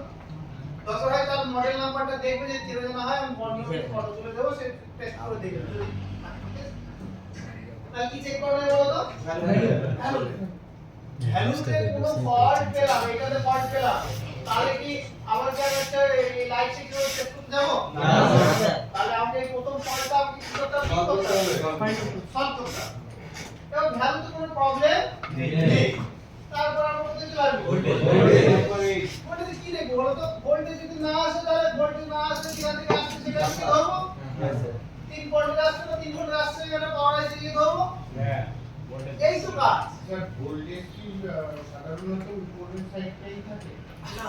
দরকার হয় তার মডেল নাম্বারটা দেখবে যে যেটা না হয় আমি বর্ণিত ফটো তুলে দেবো সে টেস্ট করে দেখবে তাহলে কি চেক করবে বলো তো ভ্যালু ভ্যালুতে কোনো ফল্ট পেলাম এটাতে ফল্ট পেলাম তাহলে কি আবার কি একটা এই লাইট সিগন্যাল চেক করতে যাব না তাহলে আমাকে এই প্রথম ফল্টটা আমি কি করতে হবে সলভ করতে হবে এবং ভ্যালুতে কোনো প্রবলেম নেই তারপর আমরা কোথায় চলে আসবো ভোল্টেজ কি দেখবো বলো তো ভোল্টেজ যদি না আসে তাহলে ভোল্টেজ না আসলে কিনা থেকে আসছে সেটা আমি ধরবো 3 ভোল্টেজ আসছে না 3 ভোল্টেজ আসছে এখানে পাওয়ার আছে কি ধরবো হ্যাঁ এই তো কাজ স্যার ভোল্টেজ কি সাধারণত উপরের সাইডটাই থাকে না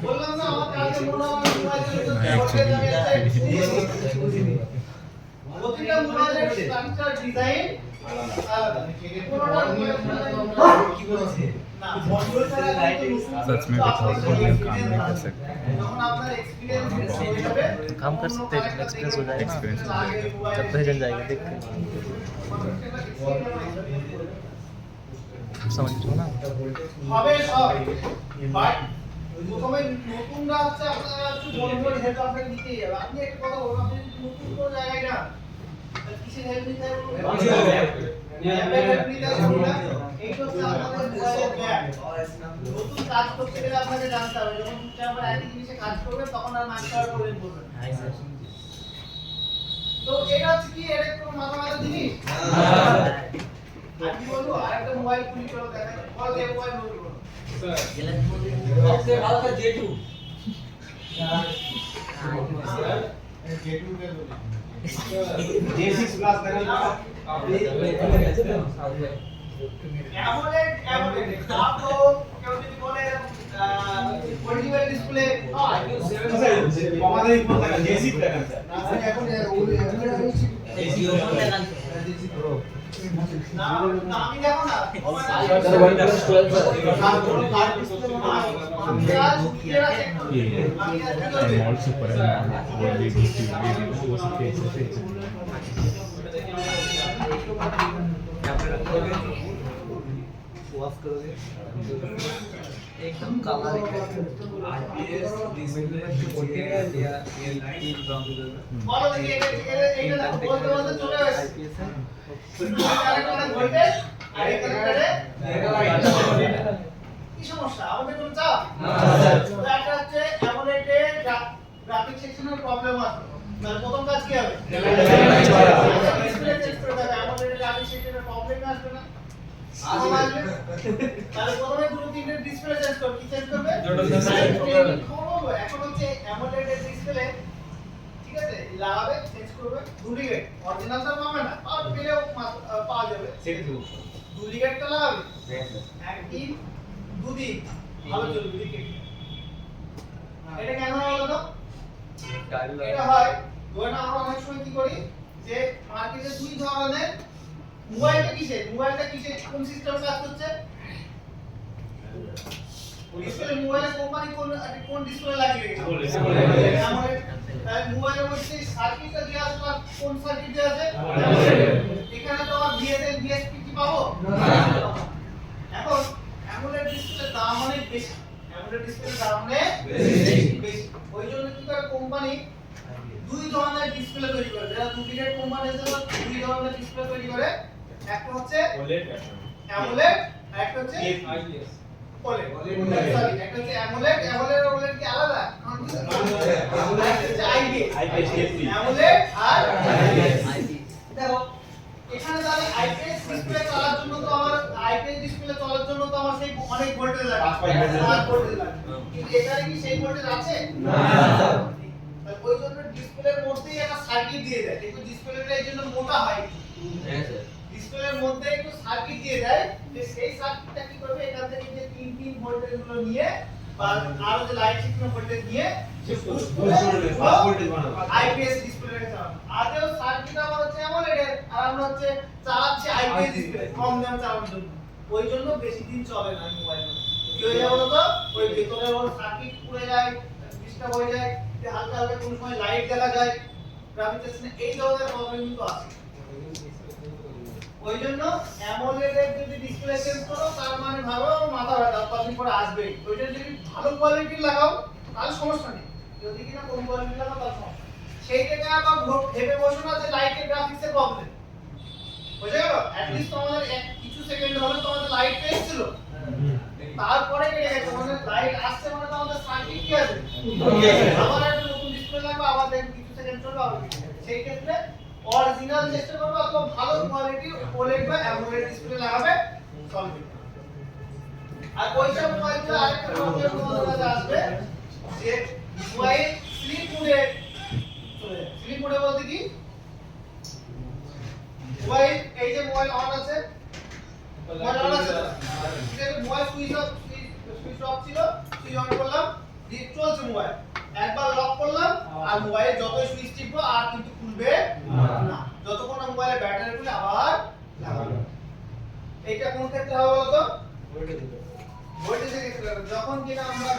বললাম না আমার কাছে মনে হয় মোবাইলের ভোল্টেজ আমি প্রতিটা মোবাইলের স্ট্রাকচার ডিজাইন আলাদা কোনটা কি বলছে না মডিউল ছাড়া सच में कुछ और प्रॉब्लम काम नहीं कर सकते যখন আপনার এক্সপीरियंस হয়ে যাবে काम कर सकते हैं एक्सपीरियंस हो जाएगा एक्सपीरियंस हो जाएगा जब भेजन जाएगा देखते हैं समझ रहे हो ना হবে সব বাট প্রথমে নতুনরা হচ্ছে আপনারা একটু বলবেন হেল্প আপনাকে দিতেই হবে আপনি একটা কথা বলুন আপনি যদি নতুন কোনো জায়গায় যান তাহলে কিসের হেল্প নিতে হবে এই হচ্ছে আমাদের মোবাইলের ব্যাগ নতুন কাজ করতে গেলে আপনাকে জানতে হবে যখন আপনি আবার একই জিনিসে কাজ করবেন তখন আর মাস্টার আর প্রবলেম করবেন তো এটা হচ্ছে কি এটা কোনো মাথা জিনিস আপনি বলবো আরেকটা মোবাইল খুলি চলো দেখাই বল যে মোবাইল নোট করো सबसे ভালো তো J2 J2 কে বলি J6 প্লাস দেখেন অ্যামোলেড আপনি কেউ যদি বলে মাল্টিপল ডিসপ্লে আমাদের কোন দেখেন J6 দেখেন স্যার এখন না আমি দেখো না मॉल सुपर है वो लेडी की वो सब कैसे थे एकदम काला বলো দেখি এটা বলতে বলতে চলে আসছে কারেন্ট ভোল্টেজ আর এই কারেন্টে কি সমস্যা আমাদের কোনো চাপ না একটা হচ্ছে অ্যামোলেডে গ্রাফিক সেকশনের প্রবলেম আছে মানে প্রথম কাজ কি হবে ডিসপ্লে চেঞ্জ করে দেবে অ্যামোলেডে গ্রাফিক সেকশনের প্রবলেম আসবে না তাহলে প্রথমে দুটো তিনটে ডিসপ্লে চেঞ্জ করবে কি চেঞ্জ করবে এখন হচ্ছে অ্যামোলেডের ডিসপ্লে ঠিক আছে লাগাবে চেঞ্জ করবে ডুপ্লিকেট অরিজিনালটা পাবে না আর পেলেও পাওয়া যাবে সেটা তো ডুপ্লিকেটটা লাগাবে একদিন দুদিন ভালো চলবে ডুপ্লিকেট এটা কেন হলো তো এটা হয় ধরে না আমরা অনেক সময় কি করি যে মার্কেটে দুই ধরনের মোবাইলটা কিসে কোন সিস্টেমে কাজ করছে ডিসপ্লে মোবাইলের কোম্পানি কোন ডিসপ্লে লাগিয়ে রেখেছে আমাদের তাই মোবাইলের মধ্যে সার্কিটটা দেওয়া আছে আর কোন সার্কিট দেওয়া আছে এখানে তো আর ভিএসএল ভিএসপি কি পাবো এখন অ্যামোলেড ডিসপ্লের দাম অনেক বেশি অ্যামোলেড ডিসপ্লের দাম অনেক বেশি ওই জন্য কি করে কোম্পানি দুই ধরনের ডিসপ্লে তৈরি করে যারা ডুপ্লিকেট কোম্পানি আছে দুই ধরনের ডিসপ্লে তৈরি করে একটা হচ্ছে OLED অ্যামোলেড আর একটা হচ্ছে আইপিএস OLED সরি একটা হচ্ছে অ্যামোলেড অ্যামোলেড আর OLED কি আলাদা IPS অ্যামোলেড আর দেখো এখানে তাহলে আইপিএস ডিসপ্লে চলার জন্য তো আমার আইপিএস ডিসপ্লে চলার জন্য তো আমার সেই অনেক ভোল্টেজ লাগে 5 ভোল্টেজ লাগে কিন্তু এখানে কি সেই ভোল্টেজ আছে না তাহলে ওই জন্য ডিসপ্লের মধ্যেই একটা সার্কিট দিয়ে দেয় কিন্তু ডিসপ্লেটা এই জন্য মোটা হয় ডিসপ্লের মধ্যে একটু সার্কিট দিয়ে দেয় যে সেই সার্কিটটা কি করবে এখান থেকে যে 3 ভোল্টেজ গুলো নিয়ে বা আরো যে লাইট সিগন্যাল ভোল্টেজ নিয়ে সে পুশ করে ভোল্টেজ বানাবে আইপিএস ডিসপ্লেটাকে চালানো আদেও সার্কিট আমার হচ্ছে অ্যামোলেড আর আমরা হচ্ছে চালাচ্ছি আইপিএস ডিসপ্লে কম দামে চালানোর জন্য ওই জন্য বেশি দিন চলে না মোবাইল কি হয়ে যায় বলতো ওই ভেতরের ওর সার্কিট পুড়ে যায় ডিস্টার্ব হয়ে যায় হালকা হালকা কোন সময় লাইট দেখা যায় গ্রাফিক্স এই ধরনের প্রবলেম কিন্তু আছে ওই জন্য অ্যামোলেডের যদি ডিসপ্লে চেঞ্জ করো তার মানে ভাবো আমার মাথা ব্যথা কতদিন পরে আসবে। ওই জন্য যদি ভালো কোয়ালিটির লাগাও তাহলে সমস্যা নেই, যদি কিনা কম কোয়ালিটির লাগাও তাহলে সমস্যা। সেই থেকে আবার ভেবে বসো না যে লাইটের গ্রাফিক্সের প্রবলেম, বুঝে গেল? অ্যাট লিস্ট তোমাদের কিছু সেকেন্ড হলে তোমাদের লাইট এসেছিল, তারপরে কেটে গেছে, মানে লাইট আসছে মানে তোমাদের সার্কিট কি আছে, আবার একটা নতুন ডিসপ্লে লাগবে, আবার দেখো কিছু সেকেন্ড চলবে আবার কেটে যাবে। সেই ক্ষেত্রে অরিজিনাল চেষ্টা করবে অথবা ভালো কোয়ালিটির OLED বা AMOLED ডিসপ্লে লাগাবে, সলভ হবে। আর ওইসব মোবাইলগুলো আরেকটা প্রবলেম তোমাদের কাছে আসবে যে মোবাইল স্লিপ মোডে চলে যায়। স্লিপ মোডে বলতে কি, মোবাইল এই যে মোবাইল অন আছে, মোবাইল অন আছে, ঠিক আছে, মোবাইল সুইচ অফ ছিল, সুইচ অন করলাম, দিয়ে চলছে মোবাইল, একবার লক করলাম আর মোবাইল যতই সুইচ টিপবো আর কিন্তু খুলবে না, যতক্ষণ না মোবাইলে ব্যাটারি খুলে আবার লাগাবো। এইটা কোন ক্ষেত্রে হবে বলতো? ভোল্টেজের ক্ষেত্রে। যখন কিনা আমরা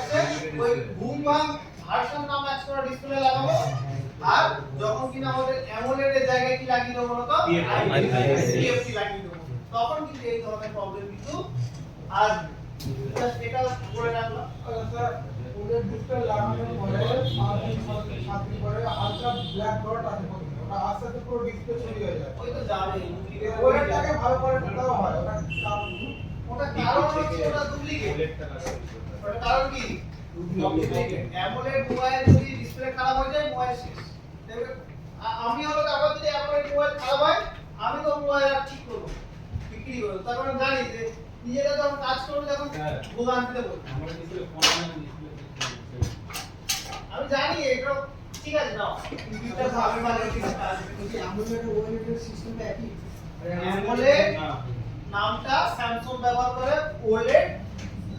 ওই বুম বাম ভার্সন নাম ম্যাচ করা ডিসপ্লে লাগাবো, আর যখন কিনা আমাদের অ্যামোলেড এর জায়গায় কি লাগিয়ে দেবো বলতো, TFT লাগিয়ে দেবো, তখন কিন্তু এই ধরনের প্রবলেম কিন্তু আসবে। জাস্ট এটা করে রাখলাম। স্যার ওদের ডিসপ্লে লাগানোর পরে 7 দিন পরে হালকা ব্ল্যাক ডট আছে, ওটা আস্তে আস্তে পুরো ডিসপ্লে চলে যায়। ওই তো যাবে, ওটাকে ভালো করে ঢাকাও হয়, ওটা ওটা কারণ হচ্ছে ওটা ডুপ্লিকেট। ওটা কারণ কি, ডুপ্লিকেট। অ্যামোলেড মোবাইল যদি ডিসপ্লে খারাপ হয়ে যায় মোবাইল শেষ। দেখবে আমি হলো আবার যদি অ্যামোলেড মোবাইল খারাপ হয় আমি তো মোবাইল আর ঠিক করব, বিক্রি করব। তার কারণ জানি যে নিজেরা যখন কাজ করবে তখন ভোগান্তিতে পড়বে। আমার ডিসপ্লে ফোন আমি জানি এটা ঠিক আছে না, কম্পিউটার ভাবে ভালো ঠিক আছে। কিন্তু অ্যামোলেড ওএলইডি সিস্টেমটা একই। অ্যামোলেড নামটা স্যামসাং ব্যবহার করে, OLED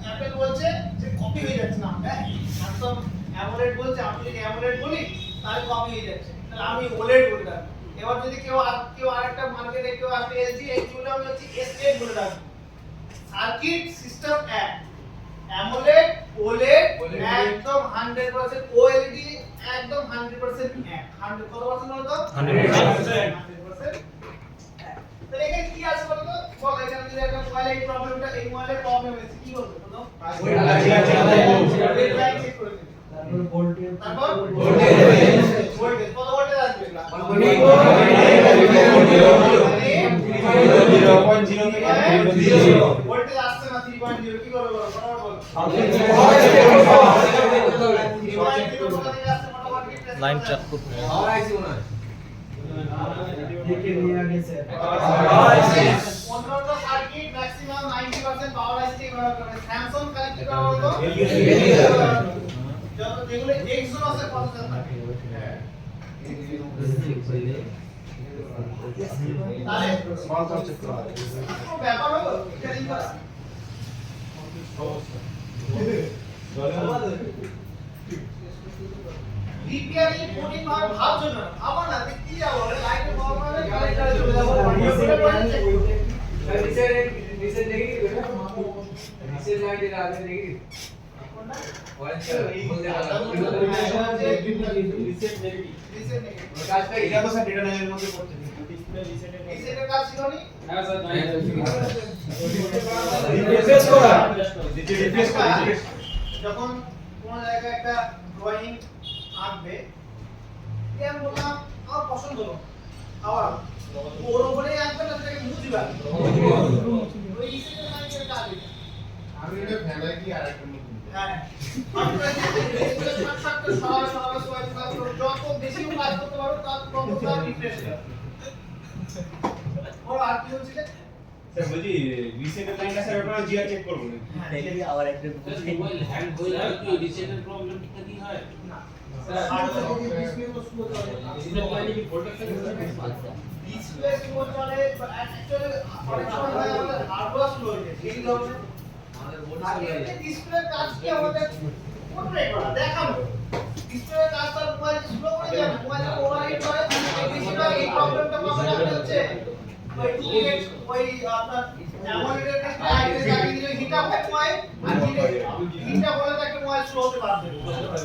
অ্যাপল বলছে যে কপি হয়ে যাচ্ছে নামটা। স্যামসাং অ্যামোলেড বলছে, আমি যদি অ্যামোলেড বলি তাহলে কপি হয়ে যাচ্ছে, তাহলে আমি OLED বলে রাখবো। এবার যদি কেউ আরেকটা মার্কেটে কেউ আসবে LG, এইগুলো আমি হচ্ছে S8 বলে রাখবো। সার্কিট সিস্টেম এক, অ্যামোলেড OLED একদম 100%, OLED একদম 100% এক। 100 কত পার্সেন্ট বলতো? 100%। তাহলে এখানে কি আছে বলতো? বল এখানে যদি একটা মোবাইলে এই প্রবলেমটা, এই মোবাইলের প্রবলেম হয়েছে, কি বলবে বলো? তারপর ভোল্টেজ, তারপর ভোল্টেজ কত ভোল্টেজ আসবে? 0.0 ভোল্টেজ আসছে না 3.0, কি করবে বলো? ফটাফট বলো। লাইন চাপ করতে অন্যান্য সার্কিট ম্যাক্সিমাম 90% পাওয়ার আইসি ব্যবহার করে। স্যামসাং খালি কি করে বলতো? যত যেগুলো Exynos এর প্রসেসর থাকে, তাহলে কোনো ব্যাপার হলো এটা দিন করা। রিপেয়ারিং 14 ভাবে ভাবছো না, আবার না যে কি যাবো লাইটে পাওয়ার মানে কারেন্ট চলে যাবো, এটা তো স্যার ডেটা লাইনের মধ্যে পড়ছে। রিসেটের কাজ ছিল নি? হ্যাঁ স্যার নাই রিফ্রেশ করা, রিফ্রেশ করা। যখন কোন জায়গায় একটা ড্রয়িং আঁকবে, আমি বললাম আমার পছন্দ হলো, আবার ওর উপরেই আঁকবে না, সেটাকে মুছবে। ওই রিসেটের লাইনের কাজ এটা। আমি এটা ফেলাই কি আরেকটা নতুন। হ্যাঁ, আপনারা যে রেগুলার সাথে সরাসরি সোয়াইপ করতে যত বেশি কাজ করতে পারো তত কম্পিউটার রিফ্রেশ হবে। ওর আর কি হচ্ছে? স্যার বলছি রিসেটের লাইনটা স্যার আপনারা জিআর চেক করব না। দেখি আবার একটা মোবাইল হ্যাং হয়ে যায় কি রিসেটের প্রবলেমটা কি হয়? স্যার হার্ডওয়্যার ডিসপ্লে তো স্লো চলে। ডিসপ্লে লাইনে কি ভোল্টেজ থাকে? ডিসপ্লে স্লো চলে, অ্যাকচুয়ালি অনেক সময় হয় আমাদের হার্ডওয়্যার স্লো হয়ে যায়। এই ধরনের আগে ডিসপ্লের কাজ কি আমাদের পোর্ট্রেট করা দেখানো, ডিসপ্লের কাজ তার মোবাইল স্লো করে যাবে, মোবাইল ওভারহিট করে, বেশিরভাগ এই প্রবলেমটা পাওয়া যাচ্ছে ওই ডুপ্লিকেট ওই আপনার অ্যামোলেডের ক্ষেত্রে আইতে লাগিয়ে দিলে হিট আপ হয়, আর হিট আপ হলে তাকে মোবাইল স্লো হতে বাধ্য করে।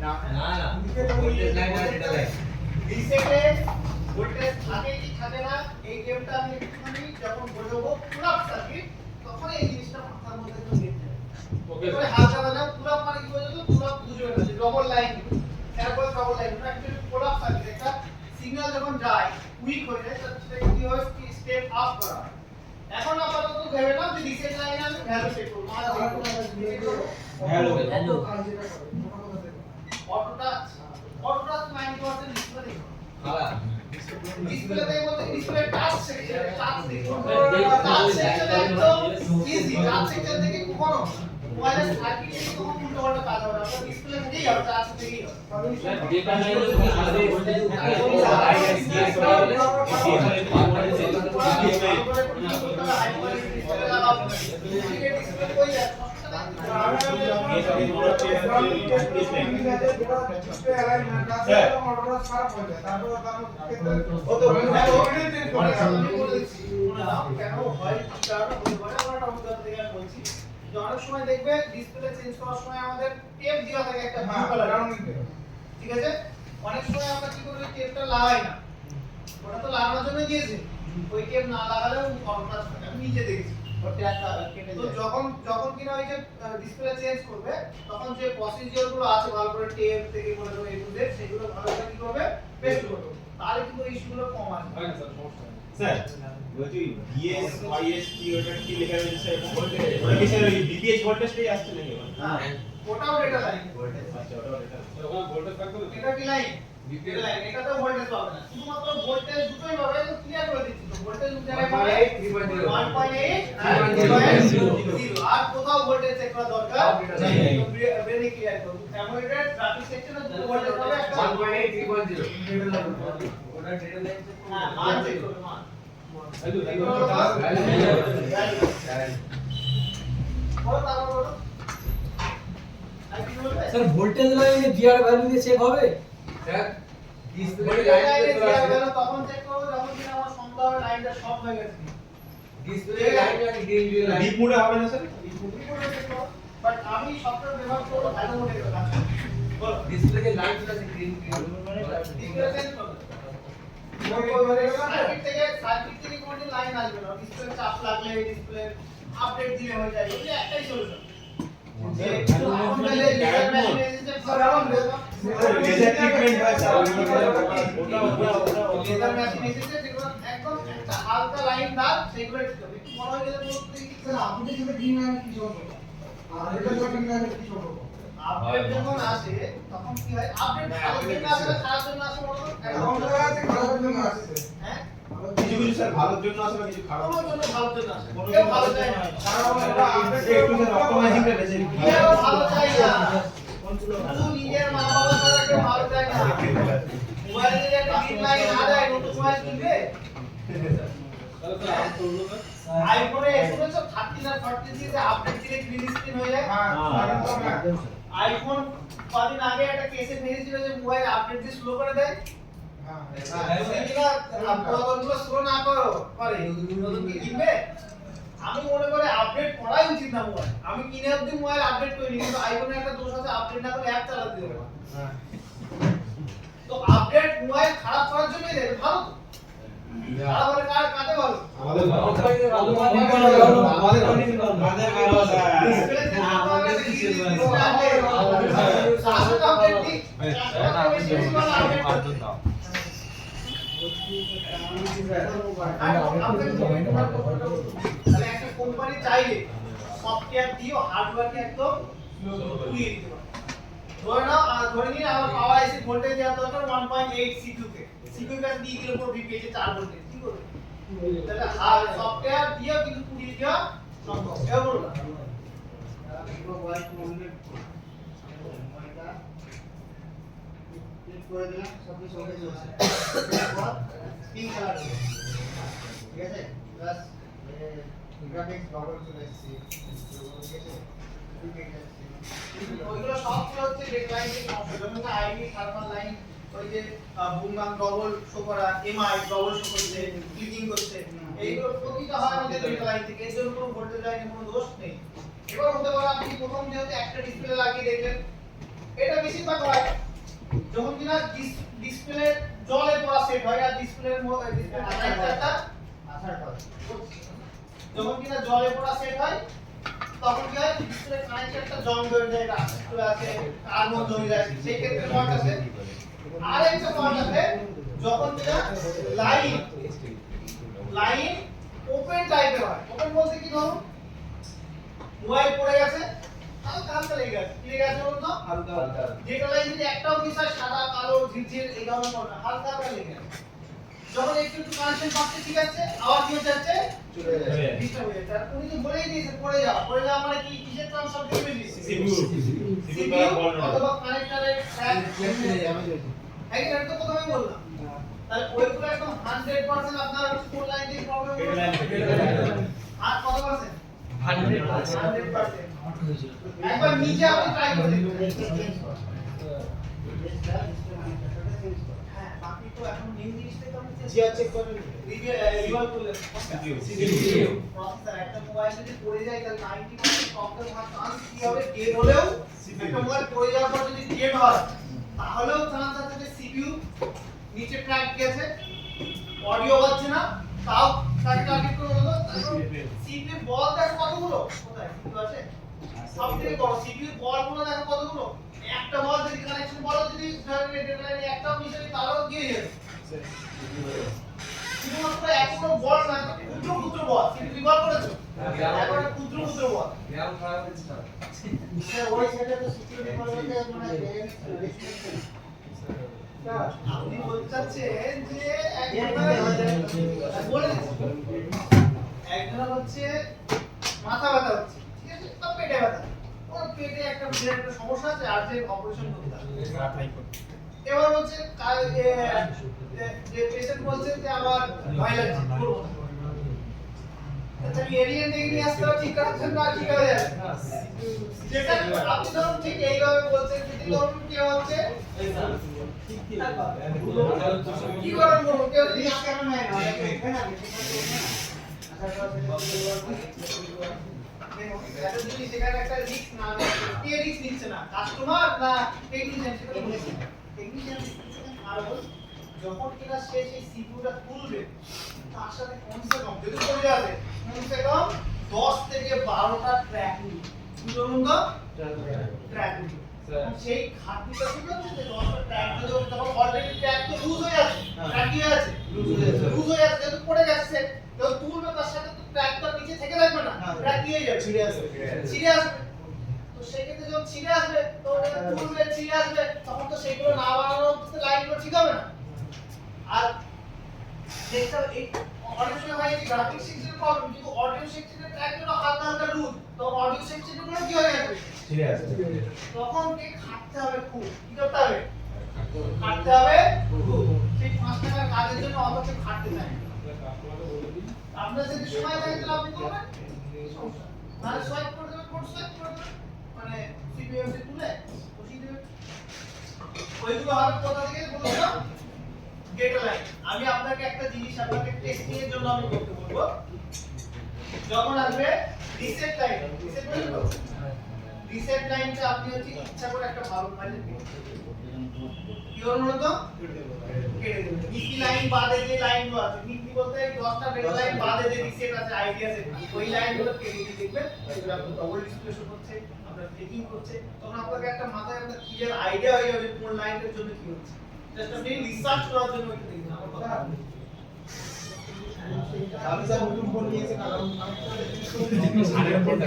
না না ভোল্টেজ লাইন আর ডেটা লাইন রিসেটে ভোল্টেজ থাকে কি থাকে না এই গেমটা আমি একটুখানি যখন বোঝাবো পুল আপ সার্কিট তখন এই জিনিসটা মাথার মধ্যে একটু গেঁথে যাবে। ওকে এবারে হালকা বাজাও পুল আপ মানে কি বোঝাবো পুল আপ বুঝবে না যে ডবল লাইন তারপর ডবল লাইন ওটা অ্যাকচুয়ালি পুল আপ সার্কিট একটা সিগন্যাল যখন যায় উইক হয়ে যায় তখন সেটাকে কি হয় স্টেপ আপ করা হয়। এখন আপাতত ভেবে নাও যে রিসেট লাইনে আমি ভ্যালু সেট করব হ্যালো হ্যালো অটোটা 90% ডিসপ্লে দেখো খারাপ ডিসপ্লে থেকে বলতে display touch section touch section একদম ইজি টাচ সেকশন থেকে কখনো মোবাইলের সার্কিট থেকে কখনো উল্টো পাল্টা কাজ হবে না ডিসপ্লে থেকেই হবে টাচ থেকেই হবে ডেটা লাইনে যদি আলাদা ভোল্টেজ অনেক সময় দেখবে ডিসপ্লে চেঞ্জ করার সময় আমাদের টেপ দেওয়া থাকে একটা ব্লু কালার ঠিক আছে অনেক সময় আমরা কি করি টেপটা লাগাই না ওটা তো লাগানোর জন্য দিয়েছে ওই টেপ না লাগালেও ঘটনা থাকে আমি নিজে দেখেছি তো যখন কিনা ওই যে ডিসপ্লে চেঞ্জ করবে তখন যে প্রসিজিওর গুলো আছে ভালো করে টেপ থেকে বলে দেবো এই টু জেড সেগুলো ভালো করে কি করবে পেস্ট করবে তাহলে কিন্তু ইস্যুগুলো কম আসবে হয় না স্যার সমস্যা নেই। স্যার বলছি ভিএস ওয়াইএস কি ওটা কি লেখা রয়েছে স্যার ওটা কি স্যার ওই ভিপিএস ভোল্টেজটাই আসছে নাকি হ্যাঁ ওটাও ডেটা লাইন আচ্ছা ওটা এটা ওখানে ভোল্টেজ থাকবে তো? এটা কি লাইন ডেটা লাইন এটাতে ভোল্টেজ পাবে না শুধুমাত্র ভোল্টেজ দুটোই পাবে তো ক্লিয়ার করে দিচ্ছি তো ভোল্টেজ দু জায়গায় পাবে 1.8 আর 0 আর কোথাও ভোল্টেজ চেক করা দরকার নেই ভেরি ক্লিয়ার করব অ্যামোলেটেড ট্রাফিক সেকশনে দুটো ভোল্টেজ পাবে একটা 1.8 ওটা ডেটা লাইন হ্যাঁ মান চেক করবে মান ভ্যালু বলো তারপর বলো আর কি বলবে স্যার ভোল্টেজ লাইনে গিয়ার ভ্যালু দিয়ে চেক হবে স্যার ডিসপ্লে ভোল্টেজ লাইন লাইনে চলে আসবে গেল তখন চেক করব যখন কিনা আমার সন্ধ্যা হবে লাইনটা শর্ট হয়ে গেছে ডিসপ্লে লাইন আর গ্রিন লাইন ডিপ মোডে হবে না স্যার বাট আমি সফটওয়্যার ব্যবহার করব ভালো মোডে কাজ বলো ডিসপ্লে কে লাইন চলে আসে গ্রিন ডিসপ্লে চেঞ্জ করবে সার্কিট থেকে কোনো লাইন আসবে না ডিসপ্লে চাপ লাগলে ডিসপ্লে আপডেট দিলে হয়ে যাবে এটা একটাই সলিউশন যে এখন গেলে লেজার মেশিন এসেছে ফরাম লেজার ট্রিটমেন্ট হয় স্যার লেজার মেশিন এসেছে যেগুলো একদম একটা হালকা লাইন দাগ সেগুলো ঠিক হবে একটু বড় হয়ে গেলে বলতে কি স্যার আপনি সাথে গ্রিন লাইন কি হবে আর এটা তো গ্রিন লাইন কি হবে আপডেট যখন আসে তখন কি হয় আপডেট ভালো জন্য আসে না খারাপ জন্য আসে বলো এখন তো আছে খারাপ জন্য আসছে হ্যাঁ কিছু কিছু স্যার ভালোর জন্য আসে না কিছু খারাপ কোনো জন্য ভালো জন্য আসে কেউ ভালো চায় না কারণ এটা আপডেট একটু স্যার অপটোমাইজিংটা বেশি কেউ ভালো চায় না শুধু নিজের মা বাবা ছাড়া কেউ ভালো চায় না মোবাইলে যদি একটা গ্রিন লাইন না দেয় নতুন মোবাইল কিনবে তাহলে স্যার আপ করলো স্যার আইফোনে শুনেছো 13 আর 14 দিয়ে আপডেট দিলে গ্রিন স্ক্রিন হয়ে যায় হ্যাঁ আইফোন কদিন আগে একটা কেসে ফেলেছিল যে মোবাইল আপডেট দিয়ে স্লো করে দেয় আপডেটগুলো স্লো না করে নতুন কি কিনবে আমি মনে করি আপডেট করাই উচিত না মোবাইল আমি কিনে অবধি মোবাইল আপডেট করিনি কিন্তু আইফোনে একটা দোষ আছে আপডেট না করে অ্যাপ চালাতে দেবে না তো আপডেট মোবাইল খারাপ করার জন্যই দেয় ভালো তো খারাপ হলে কাকে ভালো আমাদের ডিসপ্লে চেঞ্জ করা গেলে ডিসপ্লে আসলে আপডেট দিই তাহলে একটা কোম্পানি চাইলে সফটওয়্যার দিও হার্ডওয়্যারকে একদম পুড়িয়ে দিতে পারে ধরে নিন আমার পাওয়ার আইসি ভোল্টেজ দেওয়া দরকার 1.8 সিকিউ কে সিকিউ কে দিয়ে দিলে পুরো ভিপিএ 4 ভোল্টেজ কি করবে তাহলে হার্ড সফটওয়্যার দিও কিন্তু পুড়িয়ে দেওয়া সম্ভব কেউ বলবো করে দিলাম সব কিছু ওকে চলছে এরপর পিঙ্ক কালার ঠিক আছে প্লাস গ্রাফিক্স বাবল চলে এসেছে ওইগুলো সব কি হচ্ছে ডেডলাইন এর সমস্যা যেমন আইডি থার্মাল লাইন ওই যে বুমবাং ডবল শো করা এমআই ডবল শো করছে ক্লিকিং করছে এইগুলো প্রতিটা হয় আমাদের ডেডলাইন থেকে এর জন্য কোনো ভোল্টেজ লাইনে কোনো দোষ নেই এবার হতে পারে আপনি প্রথম যেহেতু একটা ডিসপ্লে লাগিয়ে দেখলেন এটা বেশিরভাগ হয় যখন কিনা ডিসপ্লে জলে পড়া সেট হয় আর ডিসপ্লের ডিসপ্লে কানেক্টরটা যখন কিনা জলে পড়া সেট হয় তখন কি হয় ডিসপ্লে কানেক্টরটা জং ধরে যায় রাস্তা আছে কার্বন ধরে যায় সেই ক্ষেত্রে ফল্ট আছে আর একটা ফল্ট আছে যখন কিনা লাইন ওপেন টাইপের হয় ওপেন বলতে কি ধরুন মোবাইল পড়ে গেছে তাও কালকা লেগে গেছে কি লেগে গেছে বলুন তো হালকা যেটা লাইন যদি একটাও পিস হয় সাদা কালো ঝিরঝির এই ধরনের পড়ে হালকা করে লেগে গেছে যখন একটু একটু কানেকশন পাচ্ছে ঠিক আছে আবার কি হচ্ছে চলে যায় ডিস্টার্ব হয়ে যাচ্ছে আর উনি তো বলেই দিয়েছে পড়ে যাওয়া মানে কি কিসের ট্রান্সফার করবে সিপিইউ অথবা কানেক্টরের এটা তো প্রথমেই বললাম তাহলে ওইগুলো একদম 100% আপনার ফুল লাইন দিয়ে প্রবলেম আর কত পার্সেন্ট 100% একবার নিচে আপনি ট্রাই করে দেখুন হ্যাঁ বাকি তো এখন মেইন জিনিসটা তো আপনি জিয়া চেক করবেন রিভাল করলে সিপিইউ প্রসেসর একটা মোবাইল যদি পড়ে যায় তাহলে 90% প্রবলেম হওয়ার চান্স কি হবে ডেড হলেও একটা মোবাইল পড়ে যাওয়ার পর যদি ডেড হয় তাহলেও চান্স আছে যে সিপিইউ নিচে ট্র্যাক গেছে অডিও বাজছে না তাও তাকে টার্গেট করে হলো সিপিইউ বল দেখো কতগুলো কোথায় সিপিইউ আছে সবথেকে বড় সিপিইউ বল গুলো দেখো কতগুলো একটা বল যদি কানেকশন বল যদি ডেটা লাইনে একটাও মিস হয় তাহলেও গিয়ে যাবে শুধুমাত্র একটা বল না ক্ষুদ্র ক্ষুদ্র বল সিপিইউ বল করেছো একবারে ক্ষুদ্র ক্ষুদ্র বল গ্রাম খারাপ হচ্ছে ওই সাইডে তো সিপিইউ ডিপার্টমেন্টে মানে আপনি বলতে চাচ্ছেন যে একজনের হচ্ছে মাথা ব্যথা হচ্ছে ঠিক আছে বা পেটে ব্যথা ওর পেটে একটা বিরাট একটা সমস্যা আছে আর্জেন্ট অপারেশন করতে হবে এবার হচ্ছে যে পেশেন্ট বলছে যে আমার ভয় লাগছে করবো না আচ্ছা এরিয়ান দেখে নিয়ে আসতে হবে ঠিক করাচ্ছেন না ঠিক হয়ে যাবে যেটা আপনি ধরুন ঠিক এইভাবে বলছেন যদি ধরুন কি হচ্ছে কি করেন বলুন কেউ যদি কেন নেয় না এটা যদি সেখানে একটা রিস্ক না নেয় কে রিস্ক নিচ্ছে না কাস্টমার না টেকনিশিয়ান সেটা বলেছেন টেকনিশিয়ান আর যখন কিনা সে সেই সিপিইউটা তুলবে তার সাথে কমসে কম যদি পড়ে যাবে কমসে কম 10 থেকে 12টা ট্র্যাক কি বলুন তো ট্র্যাক সেই খাটনিটা কি হচ্ছে যে 10টা ট্র্যাক যখন অলরেডি ট্র্যাক তো লুজ হয়ে আছে ট্র্যাক কি আছে লুজ হয়ে আছে যেহেতু পড়ে গেছে তো তুলবে তার সাথে তো ট্র্যাক তো নিচে থেকে থাকবে না ট্র্যাক কি হয়ে যাবে ছিঁড়ে আসবে তো সেক্ষেত্রে যখন ছিঁড়ে আসবে তো তুলবে ছিঁড়ে আসবে তখন তো সেগুলো না বানানো লাইনগুলো ঠিক হবে না আর দেখতে এই অডিও শুনে হয় যে গ্রাফিক সেকশনের প্রবলেম কিন্তু অডিও সেকশনের ট্র্যাকগুলো হালকা হালকা লুজ তো অডিও সেকশনগুলো কি হয়ে যাবে ছিঁড়ে আসছে তখন কে খাটতে হবে খুব কি করতে হবে খাটতে হবে খুব সেই 5 টাকার কাজের জন্য অত কেউ খাটতে চায় না আপনার যদি সময় থাকে তাহলে আপনি করবেন সমস্যা নাহলে সোয়াইপ করে দেবেন কোড সোয়াইপ করে দেবেন মানে সিপিইউ সে তুলে বসিয়ে দেবেন ওইগুলো হবে কোথা থেকে বলুন ডেটা লাইন আমি আপনাকে একটা জিনিস আপনাকে টেস্টিং এর জন্য আমি করতে বলবো যখন আসবে রিসেট লাইন রিসেট বলবো রিসেট লাইনটা আপনি হচ্ছে ইচ্ছা করে একটা ভালো ফাইল কি করুন তো কেটে দেবেন মিকি লাইন বাদে যে লাইনগুলো আছে মিকি বলতে 10টা ডেটা লাইন বাদে যে রিসেট আছে আইডিয়া সেট ওই লাইনগুলো কেটে দিয়ে দেখবেন এগুলো আপনি ডবল ডিসপ্লেশন করছে আপনার চেকিং করছে তখন আপনাকে একটা মাথায় একটা ক্লিয়ার আইডিয়া হয়ে যাবে কোন লাইনের জন্য কি হচ্ছে জাস্ট আপনি রিসার্চ করার জন্য একটু দেখুন আমার কথা আমি স্যার নতুন ফোন নিয়েছি কারণ সাড়ে ফোনটা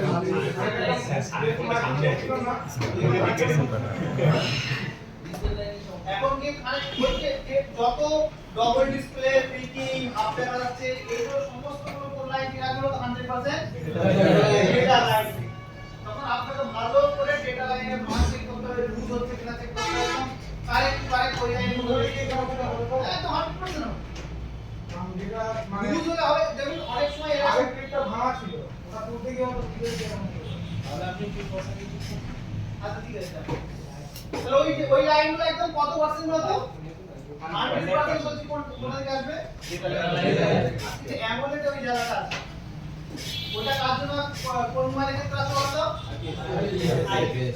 সামনে আছে এখন কি কানেক্ট হচ্ছে যে যত ডবল ডিসপ্লে পিকিং আপডেট আছে এগুলো সমস্তগুলো কোন লাইন কিনাগুলো 100% ডেটা লাইন তখন আপনাকে ভালো করে ডেটা লাইনের মান চেক করতে হবে লুজ হচ্ছে কিনা চেক করতে হবে কারেক্ট ওই লাইনগুলো একদম 100% যেটা মানে লুজ হলে হবে দেখুন অনেক সময় এরকম আগের ক্লিপটা ভাঙা ছিল ওটা তুলতে গিয়ে হয়তো ক্লিয়ার কেমন তাহলে আপনি কি পার্সেন্ট দিচ্ছেন আচ্ছা ঠিক আছে তাহলে ওই লাইনগুলো একদম কত পার্সেন্ট হতো 100% বলছি কোন দিকে আসবে যে অ্যামোলেড ওই জায়গাটা আছে ওটা কার জন্য কোন মোবাইলের ক্ষেত্রে আছে বলতো আইপিএস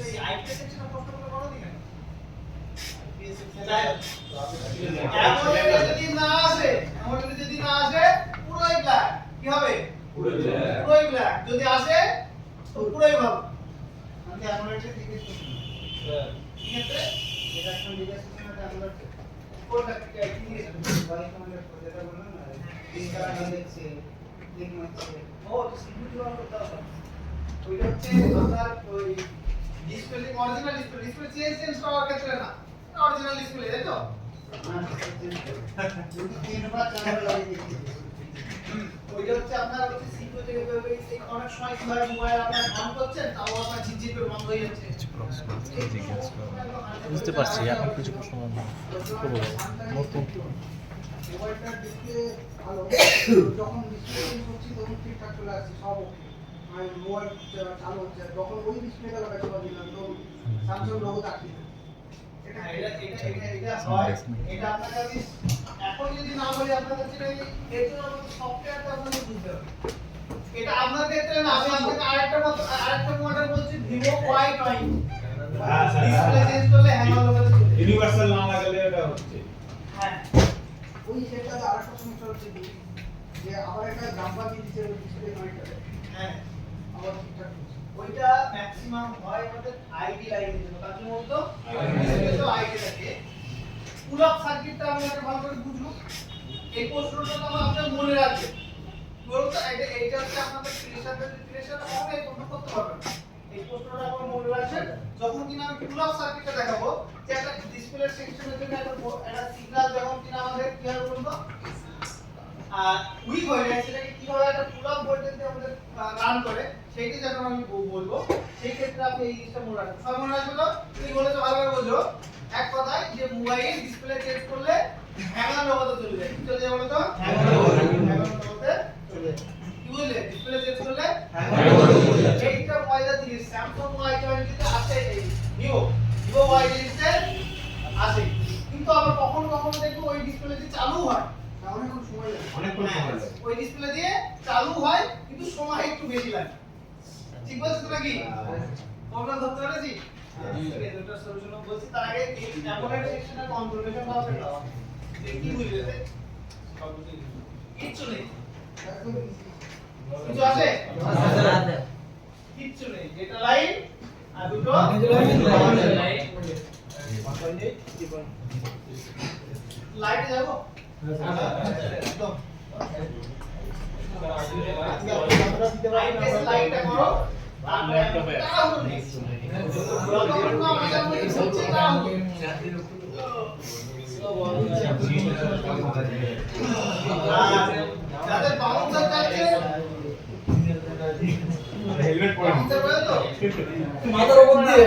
সেকশন প্রশ্ন করে বড় দিকে অ্যামোলেড যদি না আসে পুরোই ব্ল্যাক কি হবে পুরোই ব্ল্যাক যদি আসে তো পুরোই ভালো মানে অ্যামোলেডের দিকে ঠিক আছে এটা এখন ডিভাইস সিস্টেমে অ্যামোলেড কোনটা কি দিয়েছে ভাই তোমাদের যেটা বললাম না তিন কালার দেখছে লিঙ্ক মারছে ও সিকিউরিটি অন করতে হবে ওইটা হচ্ছে আপনার ওই ডিসপ্লে অরিজিনাল ডিসপ্লে চেঞ্জ করার ক্ষেত্রে না অরিজিনাল ডিসপ্লে তাই তো যদি তিনবার চারবার লাগিয়ে দিচ্ছি ওইটা হচ্ছে আপনার হচ্ছে সিকিউর থেকে এই অনেক সময় কি হয় মোবাইল আপনার অন করছেন তাও আপনার ঝিকঝিক করে বন্ধ হয়ে যাচ্ছে বুঝতে পারছি এখন কিছু প্রশ্ন করবো নতুন মোবাইলটার ডিসপ্লে ভালো যখন ডিসপ্লে চেঞ্জ করছি তখন ঠিকঠাক চলে আসছে সব ওকে আর মোবাইল চালু হচ্ছে যখন ওই ডিসপ্লেটা লাগাতে পারছিলাম তো স্যামসাং লোগো দেখিয়ে এটা হয় এটা আপনার কাছে এখন যদি না বলি আপনার কাছে এর জন্য সফটওয়্যারটা আপনাকে বুঝতে হবে এটা আপনার ক্ষেত্রে না আমি আপনাকে আরেকটা মডেল বলছি Vivo Y20 হ্যাঁ ডিসপ্লে চেঞ্জ করলে হ্যাং হবে ইউনিভার্সাল না লাগালে এটা হচ্ছে হ্যাঁ ওই সেটাতে আরেকটা সমস্যা হচ্ছে কি যে আবার একটা জাম্পার দিয়ে দিচ্ছে ডিসপ্লে মনিটরে হ্যাঁ আবার ঠিকঠাক হচ্ছে ওইটা ম্যাক্সিমাম হয় আমাদের আইডি লাইনের জন্য তার জন্য তো ডিসপ্লে তো আইডি থাকে পুল আপ সার্কিটটা আমি একটা ভালো করে বুঝবো এই প্রশ্নটা তো আপনারা মনে রাখবেন বলতো এইটা হচ্ছে আপনাদের প্রেসার হবে কোনো করতে পারবেন না এই প্রশ্নটা আপনারা মনে রাখবেন যখন কিনা আমি পুল আপ সার্কিটটা দেখাবো যে একটা ডিসপ্লে সেকশনের জন্য একটা সিগন্যাল যখন কিনা আমাদের কি হবে বলতো উইক হয়ে যায় সেটাকে কিভাবে একটা পুল আপ ভোল্টেজ দিয়ে আমাদের রান করে সেইটা যখন আমি বলবো সেই ক্ষেত্রে আপনি এই জিনিসটা মনে রাখবেন সব মনে রাখবেন তো তুমি বলেছো ভালো করে বোঝো এক কথায় যে মোবাইল ডিসপ্লে চেঞ্জ করলে হ্যাঙ্গার জগতে চলে যায় কি চলে যায় বলো তো হ্যাঙ্গার জগতে চলে যায় কি বুঝলে ডিসপ্লে চেঞ্জ করলে হ্যাঙ্গার জগতে চলে যায় এইটা পয়দা জিনিস স্যামসাং Y20 তে আছে এই ভিভো Y20 তে আছে কিন্তু আবার কখনো কখনো দেখো ওই ডিসপ্লে দিয়ে চালু হয় অনেকক্ষণ সময় লাগে অনেকক্ষণ সময় লাগে ওই ডিসপ্লে দিয়ে চালু হয় কিন্তু সময় একটু বেশি লাগে ঠিক বলছো তো নাকি প্রবলেম ধরতে পেরেছি এটা সলিউশন বলছি তার আগে এই অ্যামোলেড সেকশনের কনফিগারেশন দাও সেটা কি বুঝলে কিচ্ছু নেই একদম কিছু আছে কিচ্ছু নেই যেটা লাইন আর দুটো লাইটে যাবো একদম আইপিএস লাইটটা করো তারপরে তাড়াহুড়ো নেই যতক্ষণ না আমাদের মধ্যে সবচেয়ে তাড়াহুড়ো যাদের বাউন্সার যাচ্ছে হেলমেট পরে বাউন্সার বলে তো মাথার উপর দিয়ে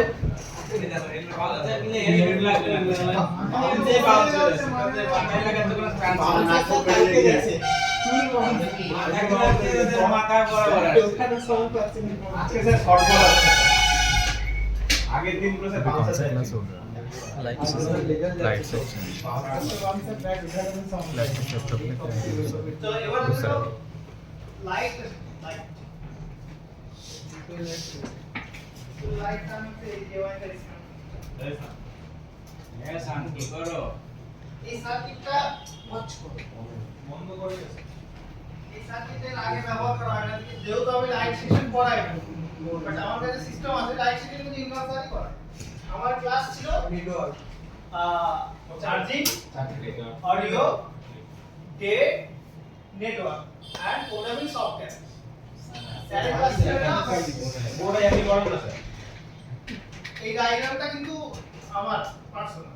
আগের দিন পুরো लाइट सेक्शन তো এবার দেখো লাইট লাইট আমি এই ওয়াই করেছি এই সার্কিটটা বন্ধ করে দিয়েছে এই সার্কিটের আগে ব্যবহার করা হয় না যেহেতু আমি লাইট সেকশন পড়াই না বাট আমার কাছে সিস্টেম আছে লাইট সেকশন কিন্তু ইনভার্টারই করা আমার ক্লাস ছিল চার্জিং অডিও ডেট নেটওয়ার্ক এন্ড প্রোগ্রামিং সফটওয়্যার স্যারের ক্লাস ছিল না বোর্ডে একই গরম না স্যার এই ডায়াগ্রামটা কিন্তু আমার পার্সোনাল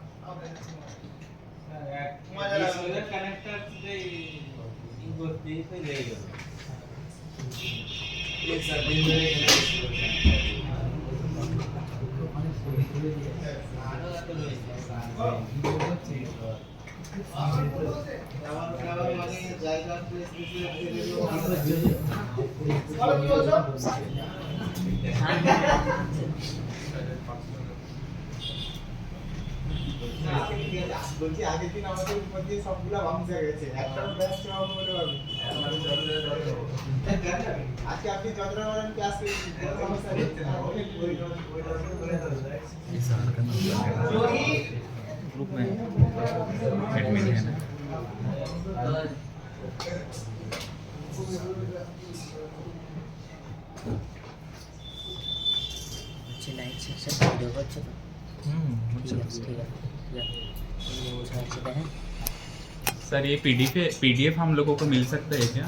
বলছি আগের দিন আমাদের উপর দিয়ে সবগুলা ভাঙছে গেছে একটা ব্যাচ চাও বলে ভাবি আজকে আপনি যতটা বলেন ক্লাস সমস্যা হচ্ছে না ग्रुप में एडमिन है ना হচ্ছে লাইট সেকশন ভিডিও করছে তো ঠিক আছে ঠিক আছে ये वो साइड से है सर ये पीडीएफ हम लोगों को मिल सकता है क्या